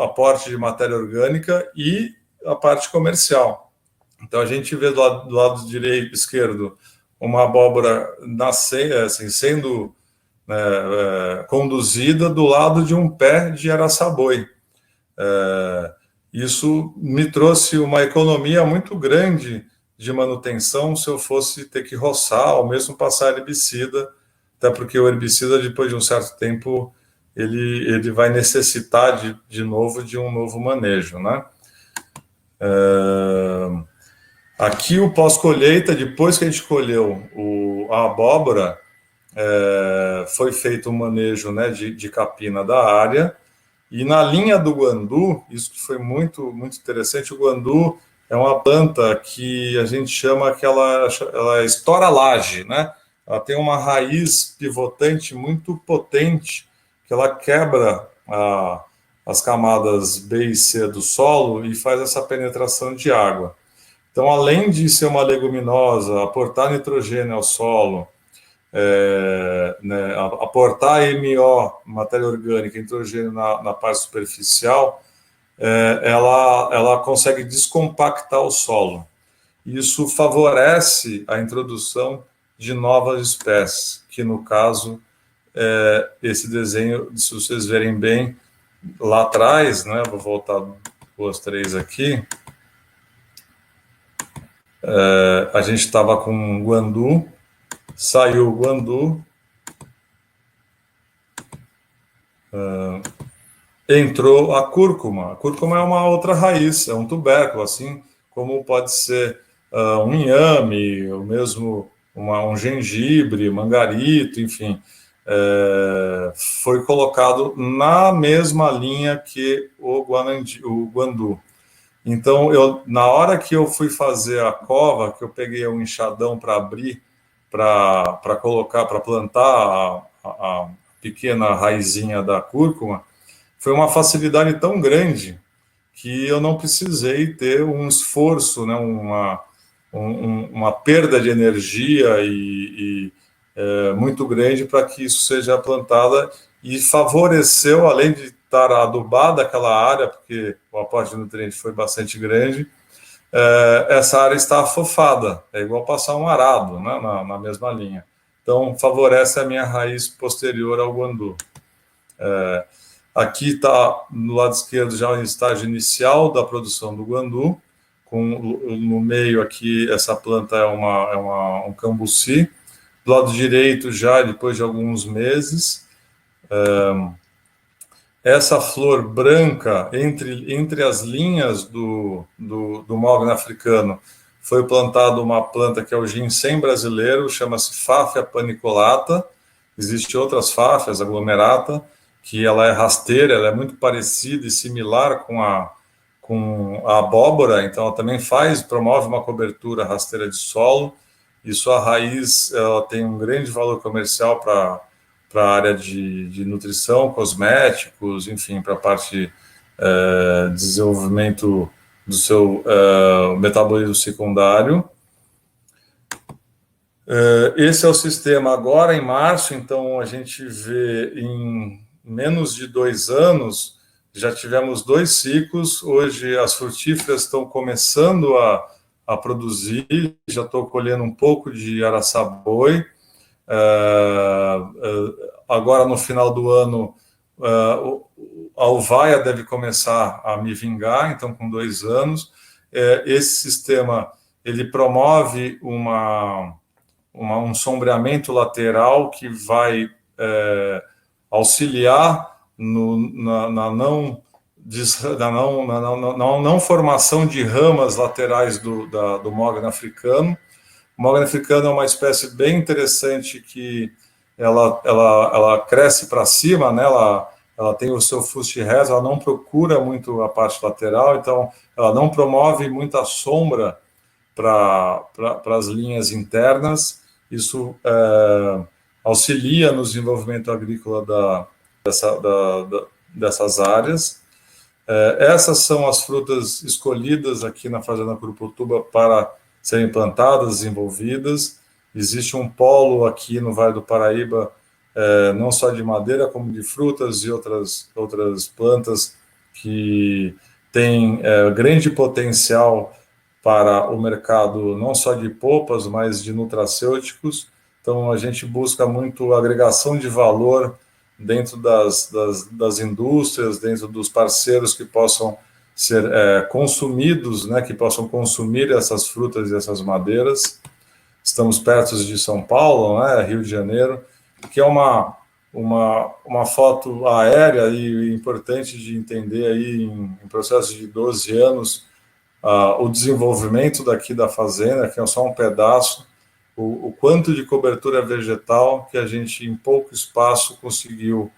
aporte de matéria orgânica e a parte comercial. Então, a gente vê do lado direito, esquerdo, uma abóbora assim, sendo conduzida do lado de um pé de araçaboi. Isso me trouxe uma economia muito grande de manutenção se eu fosse ter que roçar ou mesmo passar herbicida, até porque o herbicida, depois de um certo tempo, ele vai necessitar de um novo manejo, né? Aqui o pós-colheita, depois que a gente colheu a abóbora, foi feito um manejo, né, de capina da área. E na linha do guandu, isso que foi muito, muito interessante, o guandu é uma planta que a gente chama que ela estoura laje, né? Ela tem uma raiz pivotante muito potente, que ela quebra as camadas B e C do solo e faz essa penetração de água. Então, além de ser uma leguminosa, aportar nitrogênio ao solo, aportar MO, matéria orgânica, nitrogênio na parte superficial, ela consegue descompactar o solo. Isso favorece a introdução de novas espécies, que no caso, esse desenho, se vocês verem bem, lá atrás, né, vou voltar 2, 3 aqui, a gente estava com guandu, saiu o guandu, entrou a cúrcuma. A cúrcuma é uma outra raiz, é um tubérculo, assim como pode ser um inhame, ou mesmo um gengibre, mangarito, enfim. Foi colocado na mesma linha que o guandu. Então, na hora que eu fui fazer a cova, que eu peguei um enxadão para abrir, para colocar, para plantar a pequena raizinha da cúrcuma, foi uma facilidade tão grande que eu não precisei ter um esforço, né, uma perda de energia muito grande para que isso seja plantada, e favoreceu, além de estar adubada aquela área, porque o aporte de nutrientes foi bastante grande, essa área está afofada, é igual passar um arado, né, na mesma linha. Então, favorece a minha raiz posterior ao guandu. Aqui está, no lado esquerdo, já o estágio inicial da produção do guandu, no meio aqui, essa planta é um cambuci. Do lado direito, já depois de alguns meses, essa flor branca, entre as linhas do mogno africano, foi plantada uma planta que é o ginseng brasileiro, chama-se Fáfia paniculata. Existem outras Fáfias aglomerata, que ela é rasteira, ela é muito parecida e similar com a abóbora, então ela também promove uma cobertura rasteira de solo, e sua raiz ela tem um grande valor comercial para a área de nutrição, cosméticos, enfim, para a parte de desenvolvimento do seu metabolismo secundário. Esse é o sistema agora, em março, então a gente vê em menos de 2 anos, já tivemos 2 ciclos. Hoje as frutíferas estão começando a produzir, já estou colhendo um pouco de araçá-boi. Agora, no final do ano, a uvaia deve começar a me vingar, então com 2 anos. Esse sistema ele promove um sombreamento lateral que vai auxiliar na não formação de ramas laterais do mogno africano. O mogno africano é uma espécie bem interessante que ela cresce para cima, né? Ela tem o seu fuste reto, ela não procura muito a parte lateral, então ela não promove muita sombra para as linhas internas. Isso auxilia no desenvolvimento agrícola dessas áreas. Essas são as frutas escolhidas aqui na Fazenda Curuputuba para serem plantadas, desenvolvidas. Existe um polo aqui no Vale do Paraíba, não só de madeira, como de frutas e outras plantas que têm grande potencial para o mercado, não só de polpas, mas de nutracêuticos. Então, a gente busca muito agregação de valor dentro das indústrias, dentro dos parceiros que possam ser consumidos, né, que possam consumir essas frutas e essas madeiras. Estamos perto de São Paulo, né, Rio de Janeiro, que é uma foto aérea e importante de entender aí em processo de 12 anos o desenvolvimento daqui da fazenda, que é só um pedaço, o quanto de cobertura vegetal que a gente, em pouco espaço, conseguiu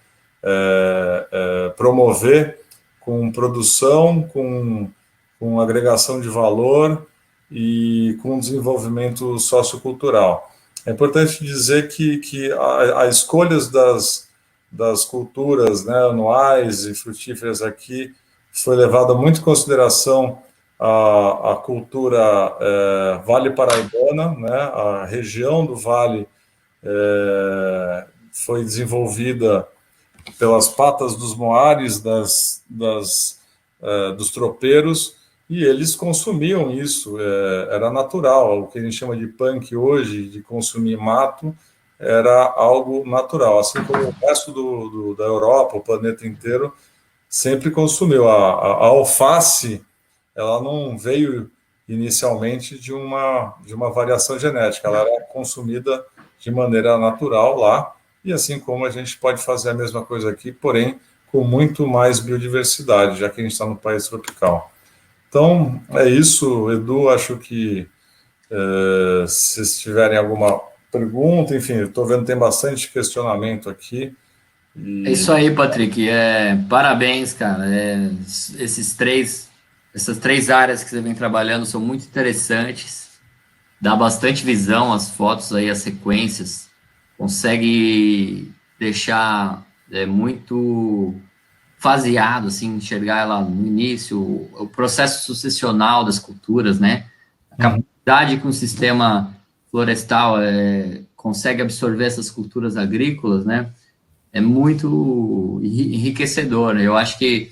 promover com produção, com agregação de valor e com desenvolvimento sociocultural. É importante dizer que as escolhas das culturas, né, anuais e frutíferas aqui foi levada muito em consideração a cultura Vale Paraibana, né, a região do Vale foi desenvolvida pelas patas dos moares, dos tropeiros, e eles consumiam isso, era natural. O que a gente chama de punk hoje, de consumir mato, era algo natural, assim como o resto da Europa, o planeta inteiro, sempre consumiu. A alface, ela não veio inicialmente de uma variação genética, ela era consumida de maneira natural lá, e assim como a gente pode fazer a mesma coisa aqui, porém com muito mais biodiversidade, já que a gente está no país tropical. Então, é isso, Edu. Acho que se vocês tiverem alguma pergunta, enfim, eu estou vendo que tem bastante questionamento aqui. É isso aí, Patrick. Parabéns, cara. Essas três áreas que você vem trabalhando são muito interessantes. dá bastante visão às fotos aí, as sequências, consegue deixar muito faseado, assim, enxergar ela no início, o processo sucessional das culturas, né? A capacidade que um sistema florestal consegue absorver essas culturas agrícolas, né? É muito enriquecedor, né? Eu acho que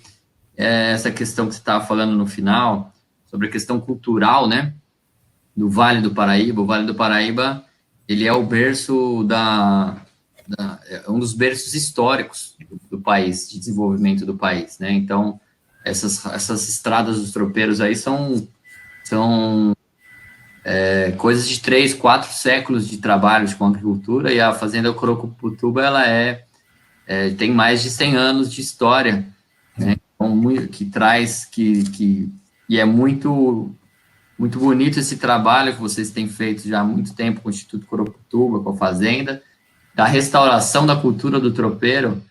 essa questão que você estava falando no final, sobre a questão cultural, né? Do Vale do Paraíba, o Vale do Paraíba, ele é o berço é um dos berços históricos do país, de desenvolvimento do país, né? Então, essas estradas dos tropeiros aí são coisas de 3, 4 séculos de trabalho com agricultura, e a fazenda Corocoputuba, ela tem mais de 100 anos de história, né? Então, que traz, e é muito bonito esse trabalho que vocês têm feito já há muito tempo com o Instituto Corocotuba, com a fazenda, da restauração da cultura do tropeiro,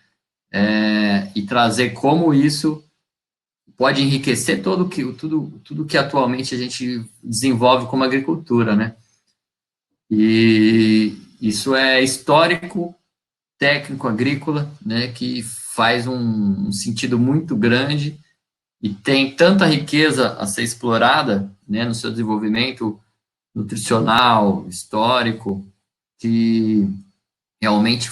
e trazer como isso pode enriquecer tudo que atualmente a gente desenvolve como agricultura, né? E isso é histórico, técnico, agrícola, né, que faz um sentido muito grande e tem tanta riqueza a ser explorada, né, no seu desenvolvimento nutricional, histórico, que realmente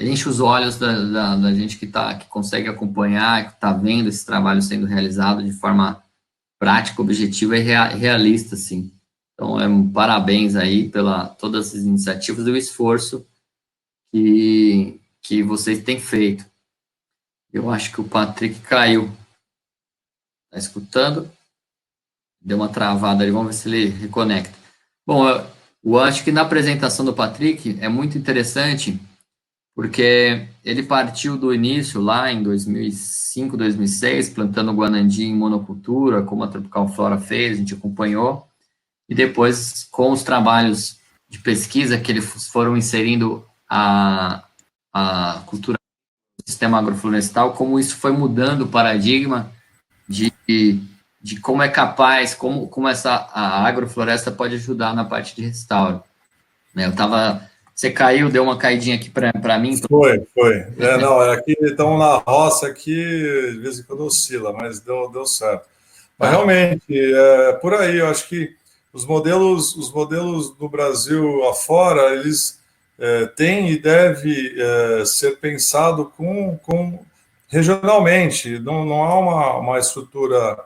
enche os olhos da gente que consegue acompanhar, que está vendo esse trabalho sendo realizado de forma prática, objetiva e realista, assim. Então, parabéns aí pela todas as iniciativas e o esforço que vocês têm feito. Eu acho que o Patrick caiu. Está escutando? Deu uma travada ali, vamos ver se ele reconecta. Bom, eu acho que na apresentação do Patrick é muito interessante, porque ele partiu do início lá em 2005, 2006, plantando guanandi em monocultura, como a Tropical Flora fez, a gente acompanhou, e depois com os trabalhos de pesquisa que eles foram inserindo a cultura do sistema agroflorestal, como isso foi mudando o paradigma de como é capaz, como a agrofloresta pode ajudar na parte de restauro. Você caiu, deu uma caidinha aqui para mim. Foi. Não, aqui estão na roça aqui, de vez em quando oscila, mas deu certo. Mas realmente, por aí, eu acho que os modelos do Brasil afora, eles têm e deve ser pensado regionalmente. Não há uma estrutura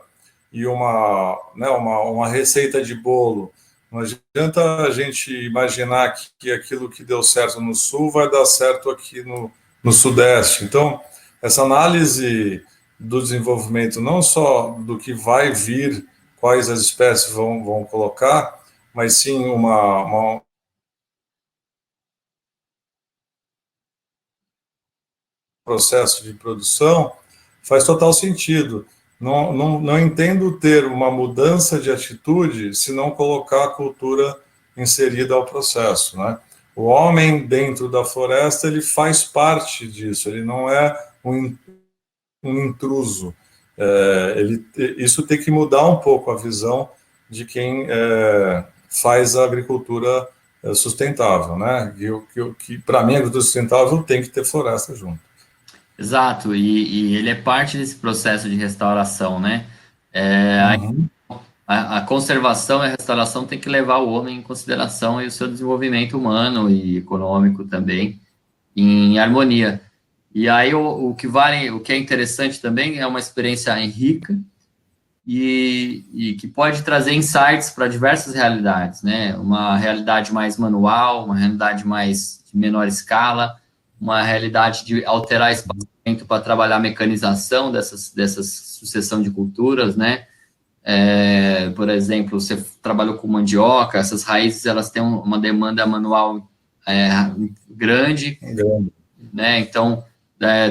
e uma receita de bolo. Não adianta a gente imaginar que aquilo que deu certo no Sul vai dar certo aqui no Sudeste. Então, essa análise do desenvolvimento, não só do que vai vir, quais as espécies vão colocar, mas sim um processo de produção, faz total sentido. Não entendo ter uma mudança de atitude se não colocar a cultura inserida ao processo, né? O homem dentro da floresta, ele faz parte disso, ele não é um intruso. Isso tem que mudar um pouco a visão de quem faz a agricultura sustentável, né? Que para mim, a agricultura sustentável tem que ter floresta junto. Exato, e ele é parte desse processo de restauração, né? A conservação e a restauração tem que levar o homem em consideração e o seu desenvolvimento humano e econômico também em harmonia. E aí o que é interessante também é uma experiência rica e que pode trazer insights para diversas realidades, né? Uma realidade mais manual, uma realidade mais de menor escala, uma realidade de alterar espaçamento para trabalhar a mecanização dessas sucessão de culturas, né? Por exemplo, você trabalhou com mandioca, essas raízes elas têm uma demanda manual grande, né? Então,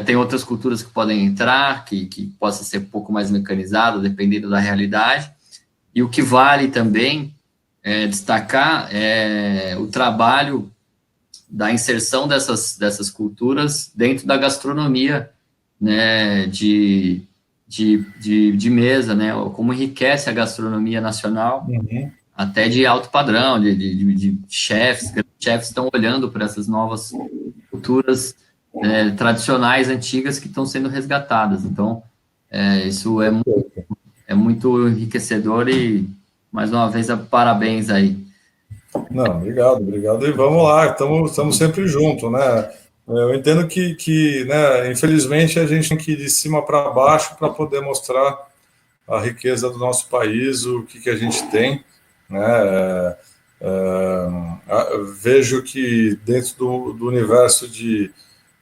tem outras culturas que podem entrar, que possa ser um pouco mais mecanizado, dependendo da realidade. E o que vale também destacar é o trabalho da inserção dessas culturas dentro da gastronomia, né, de mesa, né, como enriquece a gastronomia nacional até de alto padrão, de chefes. Chefes estão olhando para essas novas culturas tradicionais, antigas, que estão sendo resgatadas. Então, isso é muito enriquecedor e, mais uma vez, parabéns aí. Não, obrigado. E vamos lá, estamos sempre juntos, né? Eu entendo que, né, infelizmente, a gente tem que ir de cima para baixo para poder mostrar a riqueza do nosso país, o que a gente tem, né? Vejo que dentro do universo de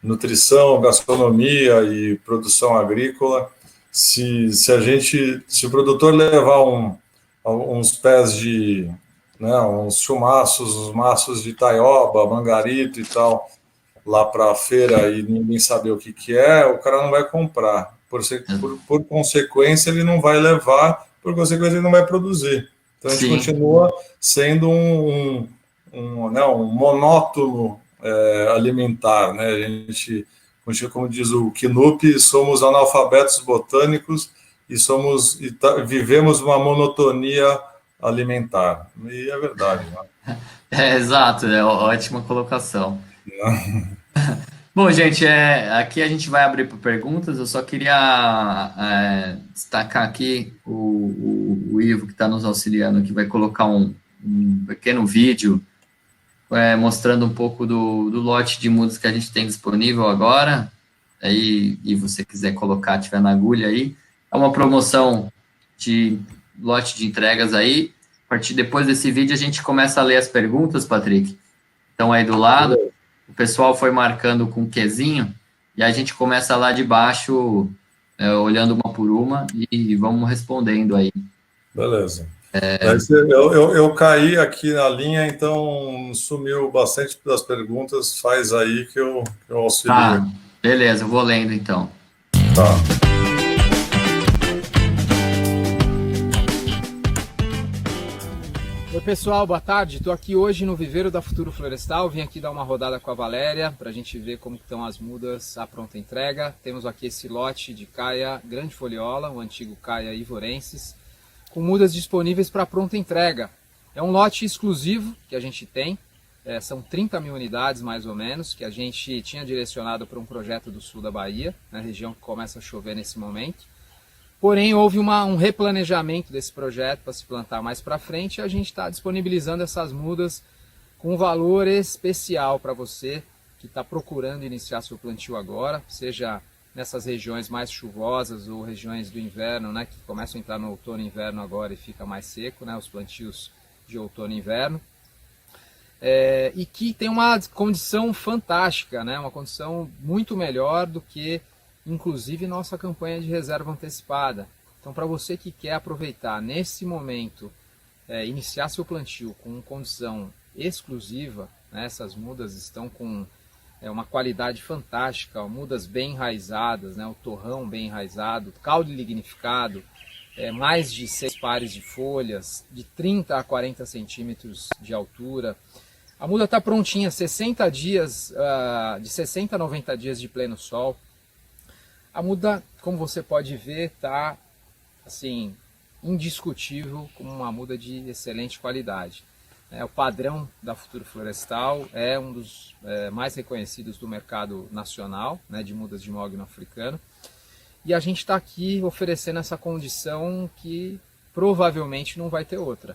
nutrição, gastronomia e produção agrícola, se o produtor levar uns pés de, né, uns chumaços, uns maços de taioba, mangarito e tal, lá para a feira e ninguém saber o que é, o cara não vai comprar. Por consequência, ele não vai levar, por consequência, ele não vai produzir. Então, a gente continua sendo um monótono alimentar, né? A gente, como diz o Knupp, somos analfabetos botânicos e vivemos uma monotonia alimentar. E é verdade, né? Exato, ótima colocação. Bom, gente, aqui a gente vai abrir para perguntas. Eu só queria destacar aqui o Ivo, que está nos auxiliando, que vai colocar um pequeno vídeo mostrando um pouco do lote de mudas que a gente tem disponível agora. Aí, e você quiser colocar, tiver na agulha aí, é uma promoção de lote de entregas aí. A partir depois desse vídeo, a gente começa a ler as perguntas, Patrick. Então, aí do lado, o pessoal foi marcando com um Qzinho, e a gente começa lá de baixo, olhando uma por uma, e vamos respondendo aí. Beleza. Eu caí aqui na linha, então sumiu bastante das perguntas. Faz aí que eu auxilio. Tá, beleza, eu vou lendo então. Tá. Oi pessoal, boa tarde. Estou aqui hoje no Viveiro da Futuro Florestal. Vim aqui dar uma rodada com a Valéria para a gente ver como estão as mudas à pronta entrega. Temos aqui esse lote de caia grande foliola, o antigo caia ivorensis, com mudas disponíveis para pronta entrega. É um lote exclusivo que a gente tem, são 30 mil unidades mais ou menos, que a gente tinha direcionado para um projeto do sul da Bahia, na região que começa a chover nesse momento. Porém, houve um replanejamento desse projeto para se plantar mais para frente, e a gente está disponibilizando essas mudas com um valor especial para você que está procurando iniciar seu plantio agora, seja nessas regiões mais chuvosas ou regiões do inverno, né, que começam a entrar no outono e inverno agora e fica mais seco, né, os plantios de outono e inverno, e que tem uma condição fantástica, né, uma condição muito melhor do que, inclusive, nossa campanha de reserva antecipada. Então, para você que quer aproveitar nesse momento, iniciar seu plantio com condição exclusiva, né, essas mudas estão com uma qualidade fantástica, mudas bem enraizadas, né, o torrão bem enraizado, caule lignificado, mais de 6 pares de folhas, de 30 a 40 centímetros de altura. A muda está prontinha, 60 dias, de 60 a 90 dias de pleno sol. A muda, como você pode ver, está assim, indiscutível como uma muda de excelente qualidade. O padrão da Futuro Florestal é um dos mais reconhecidos do mercado nacional, né, de mudas de mogno africano. E a gente está aqui oferecendo essa condição que provavelmente não vai ter outra.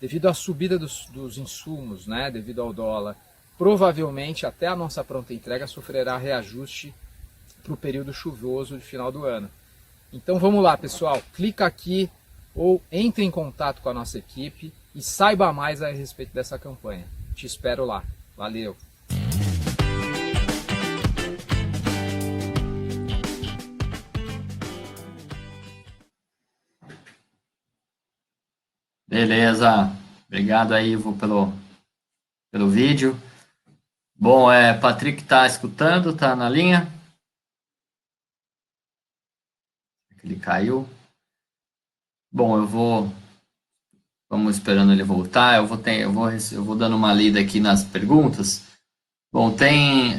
Devido à subida dos insumos, né, devido ao dólar, provavelmente até a nossa pronta entrega sofrerá reajuste para o período chuvoso de final do ano. Então vamos lá, pessoal, clica aqui ou entre em contato com a nossa equipe e saiba mais a respeito dessa campanha. Te espero lá. Valeu! Beleza, obrigado aí, Ivo, pelo vídeo. Bom, Patrick está escutando, está na linha? Ele caiu. Bom, vamos esperando ele voltar. Eu vou dando uma lida aqui nas perguntas. Bom, tem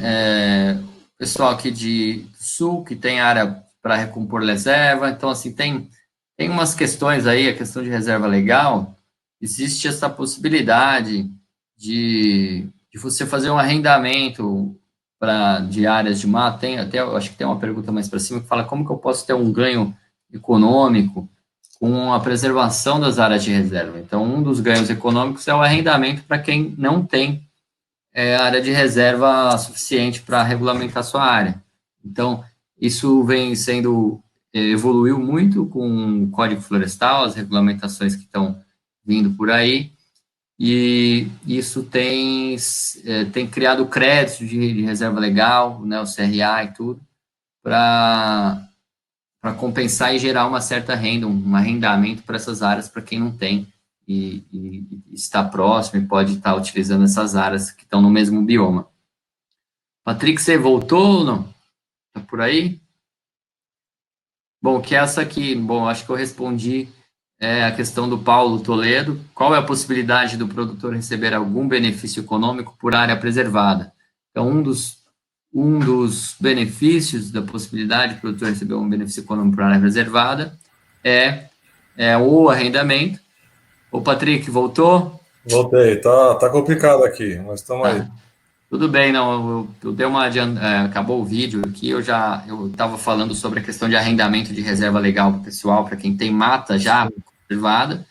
pessoal aqui do sul que tem área para recompor reserva. Então, assim, tem umas questões aí, a questão de reserva legal. existe essa possibilidade de você fazer um arrendamento de áreas de mato. Tem até, eu acho que tem uma pergunta mais para cima que fala como que eu posso ter um ganho econômico com a preservação das áreas de reserva. Então, um dos ganhos econômicos é o arrendamento para quem não tem área de reserva suficiente para regulamentar sua área. Então, isso vem sendo, evoluiu muito com o Código Florestal, as regulamentações que estão vindo por aí, e isso tem criado crédito de reserva legal, né, o CRA e tudo, para compensar e gerar uma certa renda, um arrendamento para essas áreas para quem não tem e está próximo e pode estar utilizando essas áreas que estão no mesmo bioma. Patrick, você voltou ou não? Está por aí? Bom, que essa aqui, acho que eu respondi a questão do Paulo Toledo. Qual é a possibilidade do produtor receber algum benefício econômico por área preservada? Então, um dos benefícios da possibilidade do produtor receber um benefício econômico por área preservada é o arrendamento. Ô, Patrick, voltou? Voltei, tá complicado aqui, mas estamos aí. Tudo bem, não, eu dei acabou o vídeo aqui, eu estava falando sobre a questão de arrendamento de reserva legal para o pessoal, para quem tem mata já preservada,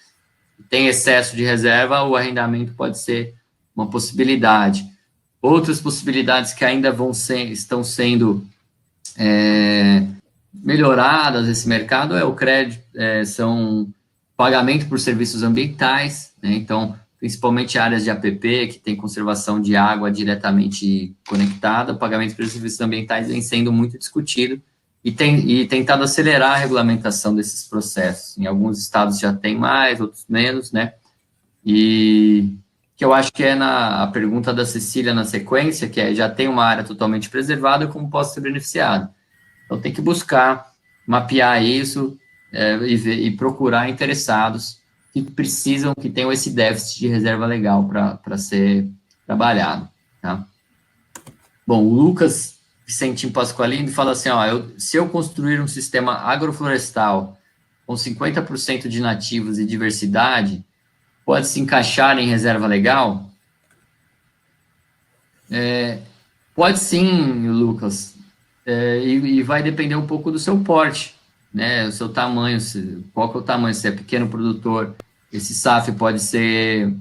tem excesso de reserva, o arrendamento pode ser uma possibilidade. Outras possibilidades que ainda estão sendo melhoradas nesse mercado é o crédito, são pagamento por serviços ambientais, né? Então, principalmente áreas de APP, que tem conservação de água diretamente conectada, o pagamento por serviços ambientais vem sendo muito discutido e tentado acelerar a regulamentação desses processos. Em alguns estados já tem mais, outros menos, né? E que eu acho que é a pergunta da Cecília na sequência, que já tem uma área totalmente preservada, como posso ser beneficiado? Então, tem que buscar, mapear isso e procurar interessados que precisam, que tenham esse déficit de reserva legal para ser trabalhado, tá? Bom, o Lucas Vicentim Pasqualini fala assim, se eu construir um sistema agroflorestal com 50% de nativos e diversidade, pode se encaixar em reserva legal? Pode sim, Lucas, e vai depender um pouco do seu porte, né, o seu tamanho, qual que é o tamanho, se é pequeno produtor, esse SAF pode ser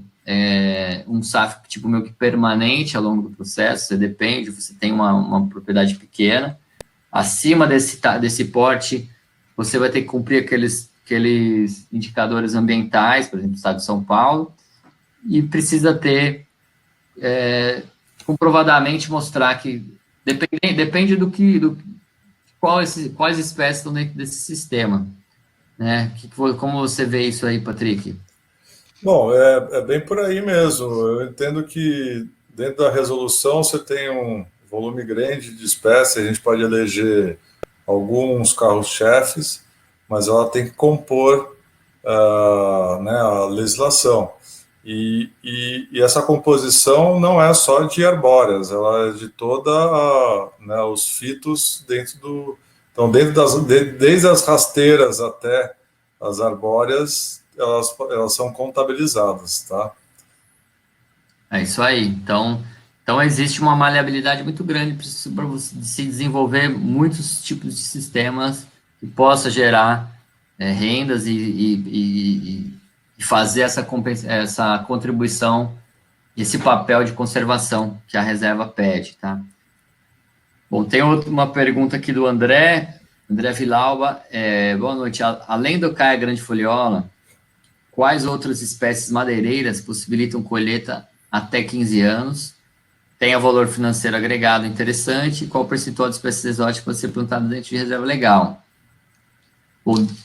um SAF tipo meio que permanente ao longo do processo, você depende, você tem uma propriedade pequena, acima desse porte, você vai ter que cumprir aqueles indicadores ambientais, por exemplo, no estado de São Paulo, e precisa ter, comprovadamente, mostrar que depende quais espécies estão dentro desse sistema, né? Como você vê isso aí, Patrick? Bom, é bem por aí mesmo. Eu entendo que dentro da resolução você tem um volume grande de espécies, a gente pode eleger alguns carros-chefes, mas ela tem que compor né, a legislação. E essa composição não é só de arbóreas, ela é de né, os fitos dentro do... Então, desde as rasteiras até as arbóreas, elas são contabilizadas, tá? É isso aí. Então existe uma maleabilidade muito grande para se desenvolver muitos tipos de sistemas que possa gerar rendas e fazer essa contribuição, esse papel de conservação que a reserva pede, tá? Bom, tem uma pergunta aqui do André Vilauba. Boa noite. Além do caia grande foliola, quais outras espécies madeireiras possibilitam colheita até 15 anos? Tem a valor financeiro agregado interessante? Qual o percentual de espécies exóticas pode ser plantada dentro de reserva legal?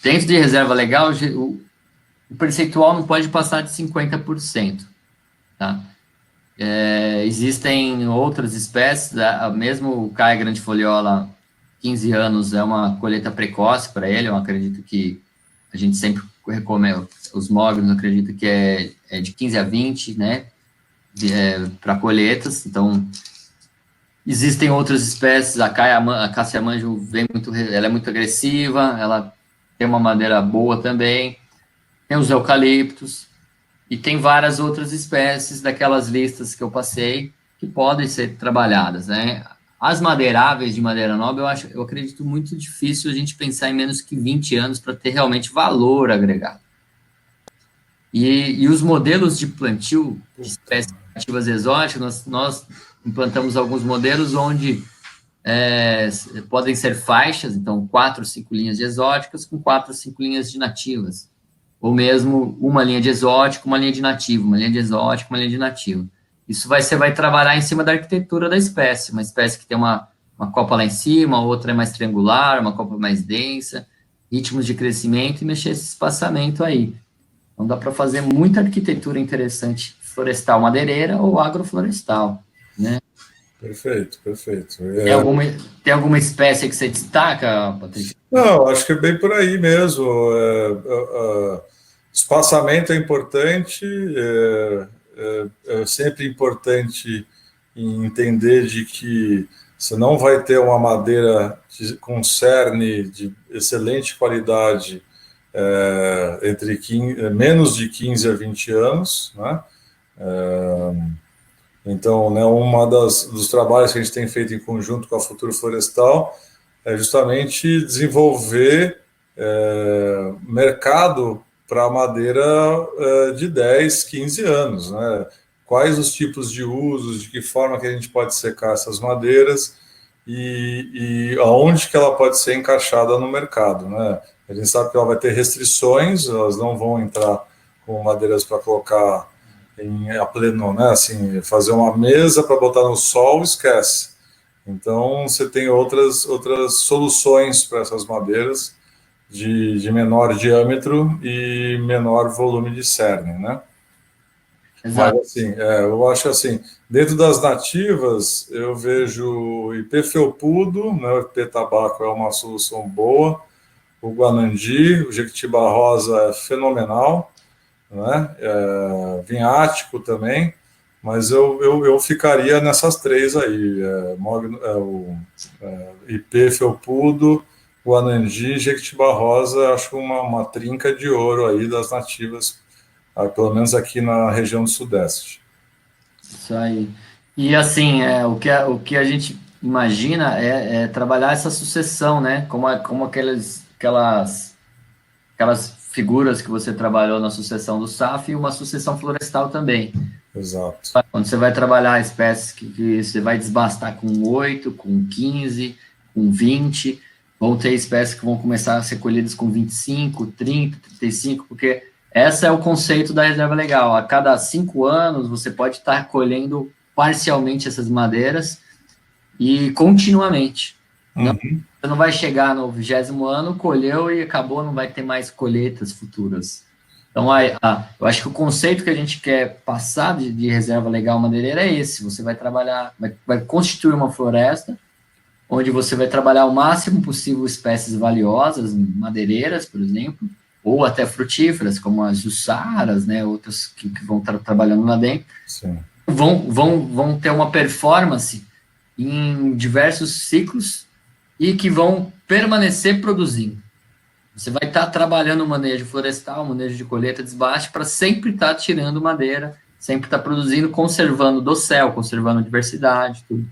Dentro de reserva legal, o percentual não pode passar de 50%, tá? Existem outras espécies, mesmo o caia grande foliola, 15 anos é uma colheita precoce para ele, eu acredito que a gente sempre recomenda, os mognos acredito que é de 15 a 20, né, para colheitas. Então, existem outras espécies, a cássia manjo ela é muito agressiva, ela tem uma madeira boa também, tem os eucaliptos, E tem várias outras espécies daquelas listas que eu passei que podem ser trabalhadas, né? As madeiráveis de madeira nobre, eu acredito muito difícil a gente pensar em menos que 20 anos para ter realmente valor agregado. E os modelos de plantio de espécies nativas exóticas, nós implantamos alguns modelos onde podem ser faixas, então 4 ou 5 linhas de exóticas com 4 ou 5 linhas de nativas. Ou mesmo uma linha de exótico, uma linha de nativo, uma linha de exótico, uma linha de nativo. Isso você vai trabalhar em cima da arquitetura da espécie, uma espécie que tem uma copa lá em cima, outra é mais triangular, uma copa mais densa, ritmos de crescimento e mexer esse espaçamento aí. Então dá para fazer muita arquitetura interessante, florestal madeireira ou agroflorestal, né? Perfeito, perfeito. Tem alguma espécie que você destaca, Patrícia? Não, acho que é bem por aí mesmo. Espaçamento é importante, é sempre importante entender de que você não vai ter uma madeira com cerne de excelente qualidade entre menos de 15 a 20 anos, né? Então, né, dos trabalhos que a gente tem feito em conjunto com a Futuro Florestal é justamente desenvolver mercado para madeira de 10, 15 anos, né? Quais os tipos de usos, de que forma que a gente pode secar essas madeiras e aonde que ela pode ser encaixada no mercado, né? A gente sabe que ela vai ter restrições, elas não vão entrar com madeiras para colocar a pleno, né? Assim, fazer uma mesa para botar no sol, esquece. Então, você tem outras soluções para essas madeiras de menor diâmetro e menor volume de cerne, né? Exato. Mas, assim, eu acho assim, dentro das nativas, eu vejo o ipê felpudo, né? O ipê tabaco é uma solução boa, o guanandi, o jequitibá rosa é fenomenal, né? Vinhático também, mas eu ficaria nessas três aí, o ipê felpudo, guanandi, jequitibá rosa, acho uma trinca de ouro aí das nativas, pelo menos aqui na região do Sudeste. Isso aí. E assim, o que a gente imagina é trabalhar essa sucessão, né? Como aquelas figuras que você trabalhou na sucessão do SAF e uma sucessão florestal também. Exato. Quando você vai trabalhar espécies que você vai desbastar com 8, com 15, com 20, vão ter espécies que vão começar a ser colhidas com 25, 30, 35, porque esse é o conceito da reserva legal. A cada 5 anos, você pode estar colhendo parcialmente essas madeiras e continuamente. Você não vai chegar no 20º ano, colheu e acabou, não vai ter mais colheitas futuras. Então, eu acho que o conceito que a gente quer passar de reserva legal madeireira é esse. Você vai trabalhar, vai constituir uma floresta, onde você vai trabalhar o máximo possível espécies valiosas, madeireiras, por exemplo, ou até frutíferas, como as jussaras, né, outras que vão estar trabalhando lá dentro. Sim. Vão ter uma performance em diversos ciclos e que vão permanecer produzindo. Você vai estar trabalhando o manejo florestal, manejo de colheita, desbaste, para sempre estar tirando madeira, sempre estar produzindo, conservando dossel, conservando diversidade, tudo.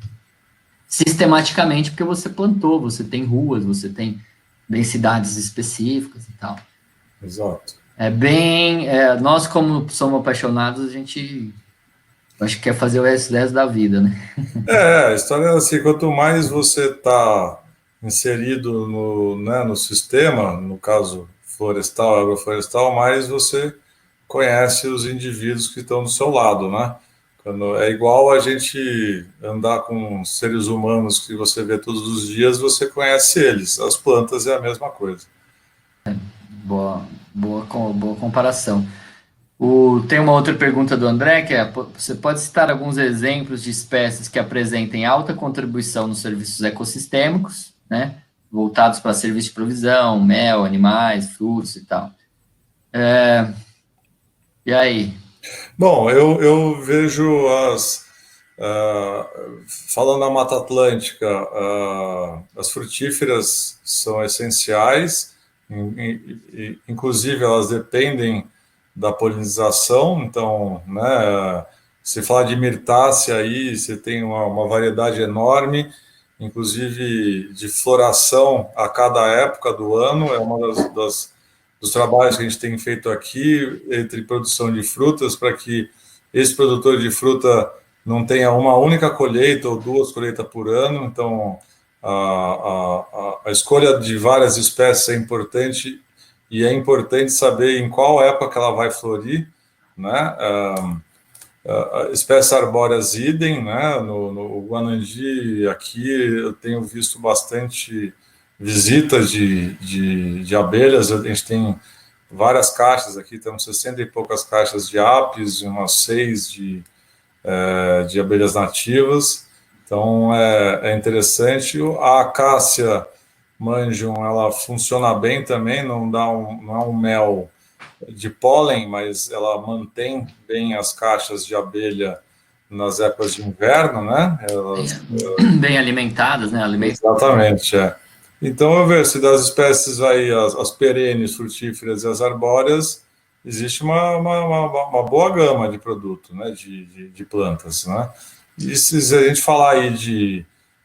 Sistematicamente, porque você plantou, você tem ruas, você tem densidades específicas e tal. Exato. Nós, como somos apaixonados, a gente acho que quer fazer o resto da vida, né? A história é assim, quanto mais você está inserido no sistema, no caso florestal, agroflorestal, mais você conhece os indivíduos que estão do seu lado, né? É igual a gente andar com seres humanos que você vê todos os dias, você conhece eles. As plantas é a mesma coisa. Boa comparação. Tem uma outra pergunta do André, que você pode citar alguns exemplos de espécies que apresentem alta contribuição nos serviços ecossistêmicos, né, voltados para serviço de provisão, mel, animais, frutos e tal. E aí? Bom, eu vejo falando na Mata Atlântica, as frutíferas são essenciais, inclusive elas dependem da polinização. Então, né, se falar de mirtácea aí, você tem uma variedade enorme, inclusive de floração a cada época do ano. É uma dos trabalhos que a gente tem feito aqui entre produção de frutas, para que esse produtor de fruta não tenha uma única colheita ou duas colheitas por ano. Então, a escolha de várias espécies é importante, e é importante saber em qual época ela vai florir, né? Espécies arbóreas idem, né? No Guanandi, aqui eu tenho visto bastante visitas de abelhas. A gente tem várias caixas aqui, temos 60 e poucas caixas de apis, umas 6 de abelhas nativas. Então é interessante. A acácia manjum, ela funciona bem também, não é um mel de pólen, mas ela mantém bem as caixas de abelha nas épocas de inverno, né? Bem alimentadas, né? Exatamente, é. Então, eu vejo, se das espécies aí, as perenes, frutíferas e as arbóreas, existe uma boa gama de produto, né? De plantas, né? E se a gente falar aí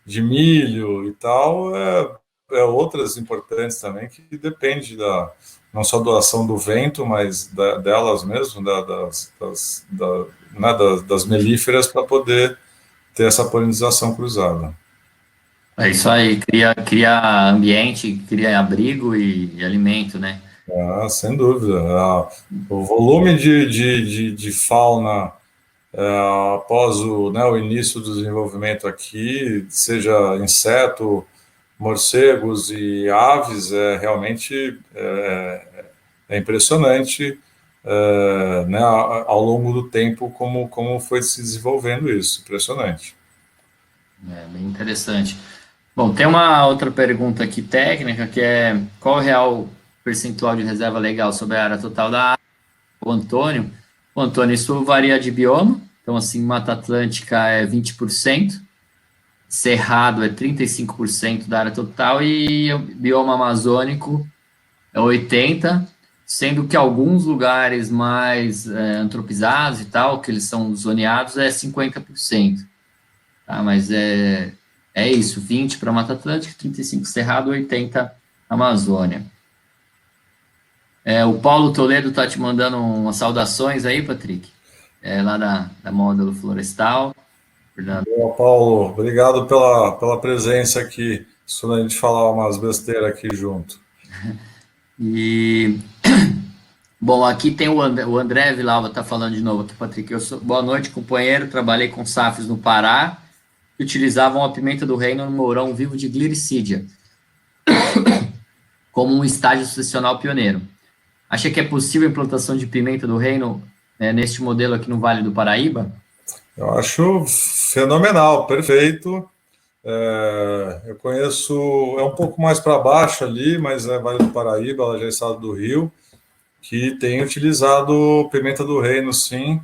de milho e tal, é outras importantes também, que depende não só da ação do vento, mas delas mesmo, né, das melíferas, para poder ter essa polinização cruzada. É isso aí, cria ambiente, cria abrigo e alimento, né? Sem dúvida. O volume de fauna após o início do desenvolvimento aqui, seja inseto, morcegos e aves, realmente é impressionante, né, ao longo do tempo como foi se desenvolvendo isso. Impressionante. É bem interessante. Bom, tem uma outra pergunta aqui técnica, que é qual o real percentual de reserva legal sobre a área total da área? O Antônio, isso varia de bioma, então assim, Mata Atlântica é 20%, Cerrado é 35% da área total e o bioma amazônico é 80%, sendo que alguns lugares mais antropizados e tal, que eles são zoneados, é 50%. Tá? Mas é isso, 20 para Mata Atlântica, 35 Cerrado, 80 Amazônia. O Paulo Toledo está te mandando umas saudações aí, Patrick, lá da Módulo Florestal. Boa, Paulo, obrigado pela presença aqui, só a gente falar umas besteiras aqui junto. E, bom, aqui tem o André Villalba, está falando de novo aqui, Patrick. Boa noite, companheiro, trabalhei com safras no Pará, que utilizavam a pimenta do reino no mourão vivo de Gliricídia, como um estágio sucessional pioneiro. Acha que é possível a implantação de pimenta do reino neste modelo aqui no Vale do Paraíba? Eu acho fenomenal, perfeito. Eu conheço, é um pouco mais para baixo ali, mas é Vale do Paraíba, ela já é estado do Rio, que tem utilizado pimenta do reino, sim.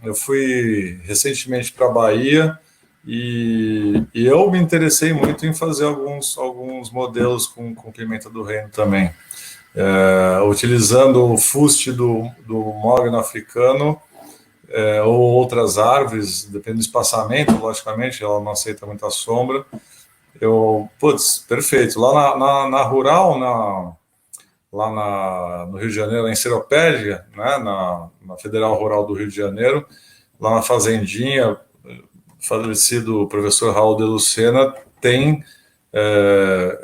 Eu fui recentemente para a Bahia e eu me interessei muito em fazer alguns modelos com pimenta do reino também. Utilizando o fuste do mogno africano, ou outras árvores, dependendo do espaçamento, logicamente, ela não aceita muita sombra. Perfeito. Lá na Rural, no Rio de Janeiro, em Seropédia, né, na Federal Rural do Rio de Janeiro, lá na Fazendinha, falecido professor Raul de Lucena, tem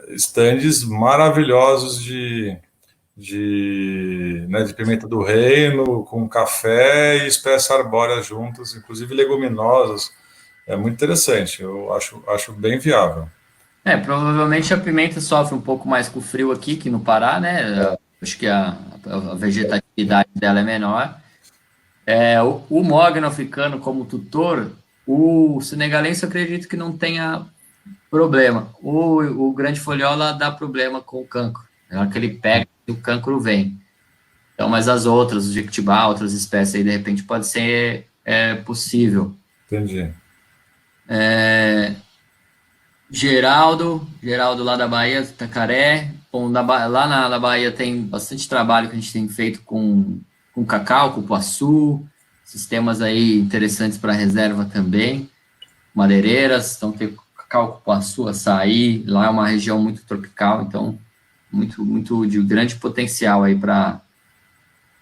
estandes maravilhosos de pimenta do reino, com café e espécies arbóreas juntas, inclusive leguminosas. É muito interessante, eu acho bem viável. Provavelmente a pimenta sofre um pouco mais com o frio aqui, que no Pará, né? Acho que a vegetatividade dela é menor. O mogno africano como tutor, o senegalense eu acredito que não tenha problema. O grande foliola dá problema com o cancro. Na hora que ele pega, o cancro vem. Então, mas as outras, o jequitibá, outras espécies aí, de repente, pode ser possível. Entendi. Geraldo lá da Bahia, Tacaré, Bom, lá na Bahia tem bastante trabalho que a gente tem feito com cacau, cupuaçu, sistemas aí interessantes para reserva também, madeireiras, então tem cacau, cupuaçu, açaí, lá é uma região muito tropical, então muito de grande potencial aí para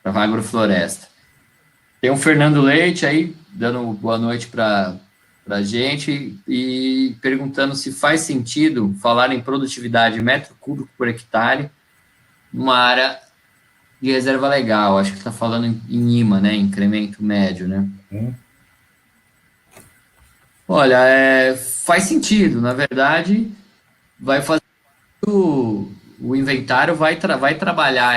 a agrofloresta. Tem o Fernando Leite aí, dando boa noite para a gente e perguntando se faz sentido falar em produtividade metro cúbico por hectare numa área de reserva legal. Acho que está falando em IMA, né? Incremento médio, né? Olha, faz sentido. Na verdade, vai fazer o inventário vai trabalhar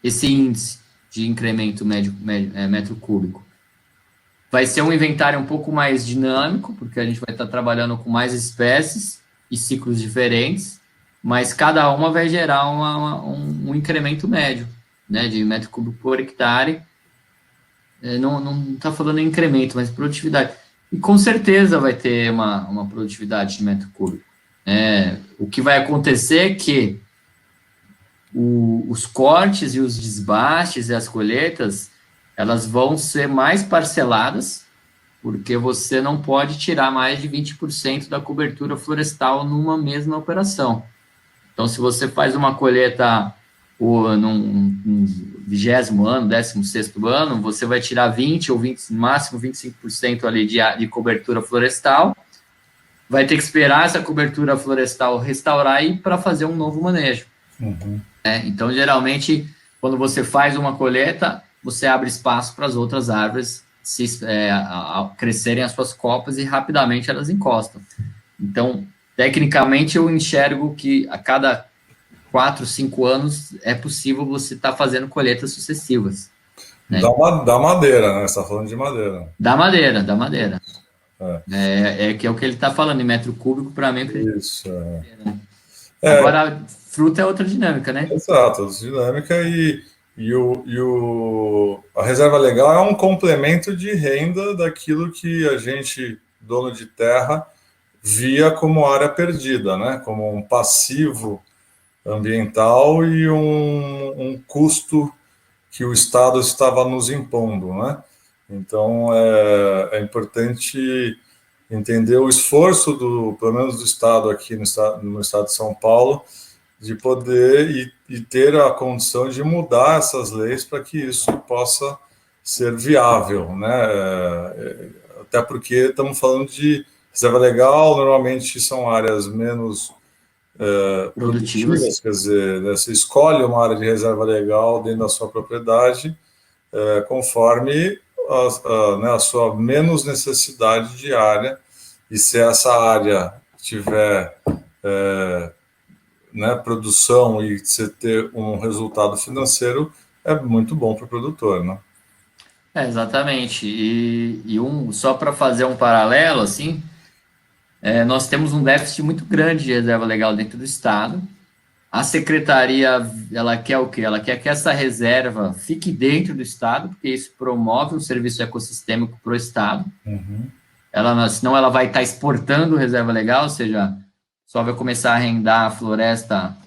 esse índice de incremento médio, metro cúbico. Vai ser um inventário um pouco mais dinâmico, porque a gente vai estar trabalhando com mais espécies e ciclos diferentes, mas cada uma vai gerar um incremento médio, né, de metro cúbico por hectare. Não está falando em incremento, mas produtividade. E com certeza vai ter uma produtividade de metro cúbico. O que vai acontecer é que os cortes e os desbastes e as colheitas, elas vão ser mais parceladas, porque você não pode tirar mais de 20% da cobertura florestal numa mesma operação. Então, se você faz uma colheita num 20º ano, 16º ano, você vai tirar 20 ou 20, no máximo 25% ali de cobertura florestal, vai ter que esperar essa cobertura florestal restaurar e para fazer um novo manejo. Uhum. Então, geralmente, quando você faz uma colheita, você abre espaço para as outras árvores crescerem as suas copas e rapidamente elas encostam. Então, tecnicamente, eu enxergo que a cada 4, 5 anos é possível você estar fazendo colheitas sucessivas. Né? Da madeira, né? Você está falando de madeira. Da madeira. Que é o que ele está falando, em metro cúbico, para mim. Isso, Agora, fruta é outra dinâmica, né? Exato, outra dinâmica a reserva legal é um complemento de renda daquilo que a gente, dono de terra, via como área perdida, né? Como um passivo ambiental e um custo que o Estado estava nos impondo, né? Então, é importante entender o esforço, pelo menos do Estado aqui no estado de São Paulo, de poder e ter a condição de mudar essas leis para que isso possa ser viável, né? Até porque estamos falando de reserva legal, normalmente são áreas menos produtivas, quer dizer, né, você escolhe uma área de reserva legal dentro da sua propriedade, conforme a sua menos necessidade de área, e se essa área tiver produção e você ter um resultado financeiro, é muito bom para o produtor, né? Exatamente. Só para fazer um paralelo, assim, nós temos um déficit muito grande de reserva legal dentro do Estado. A secretaria, ela quer o quê? Ela quer que essa reserva fique dentro do Estado, porque isso promove um serviço ecossistêmico para o Estado. Uhum. Senão ela vai estar exportando reserva legal, ou seja, só vai começar a arrendar a floresta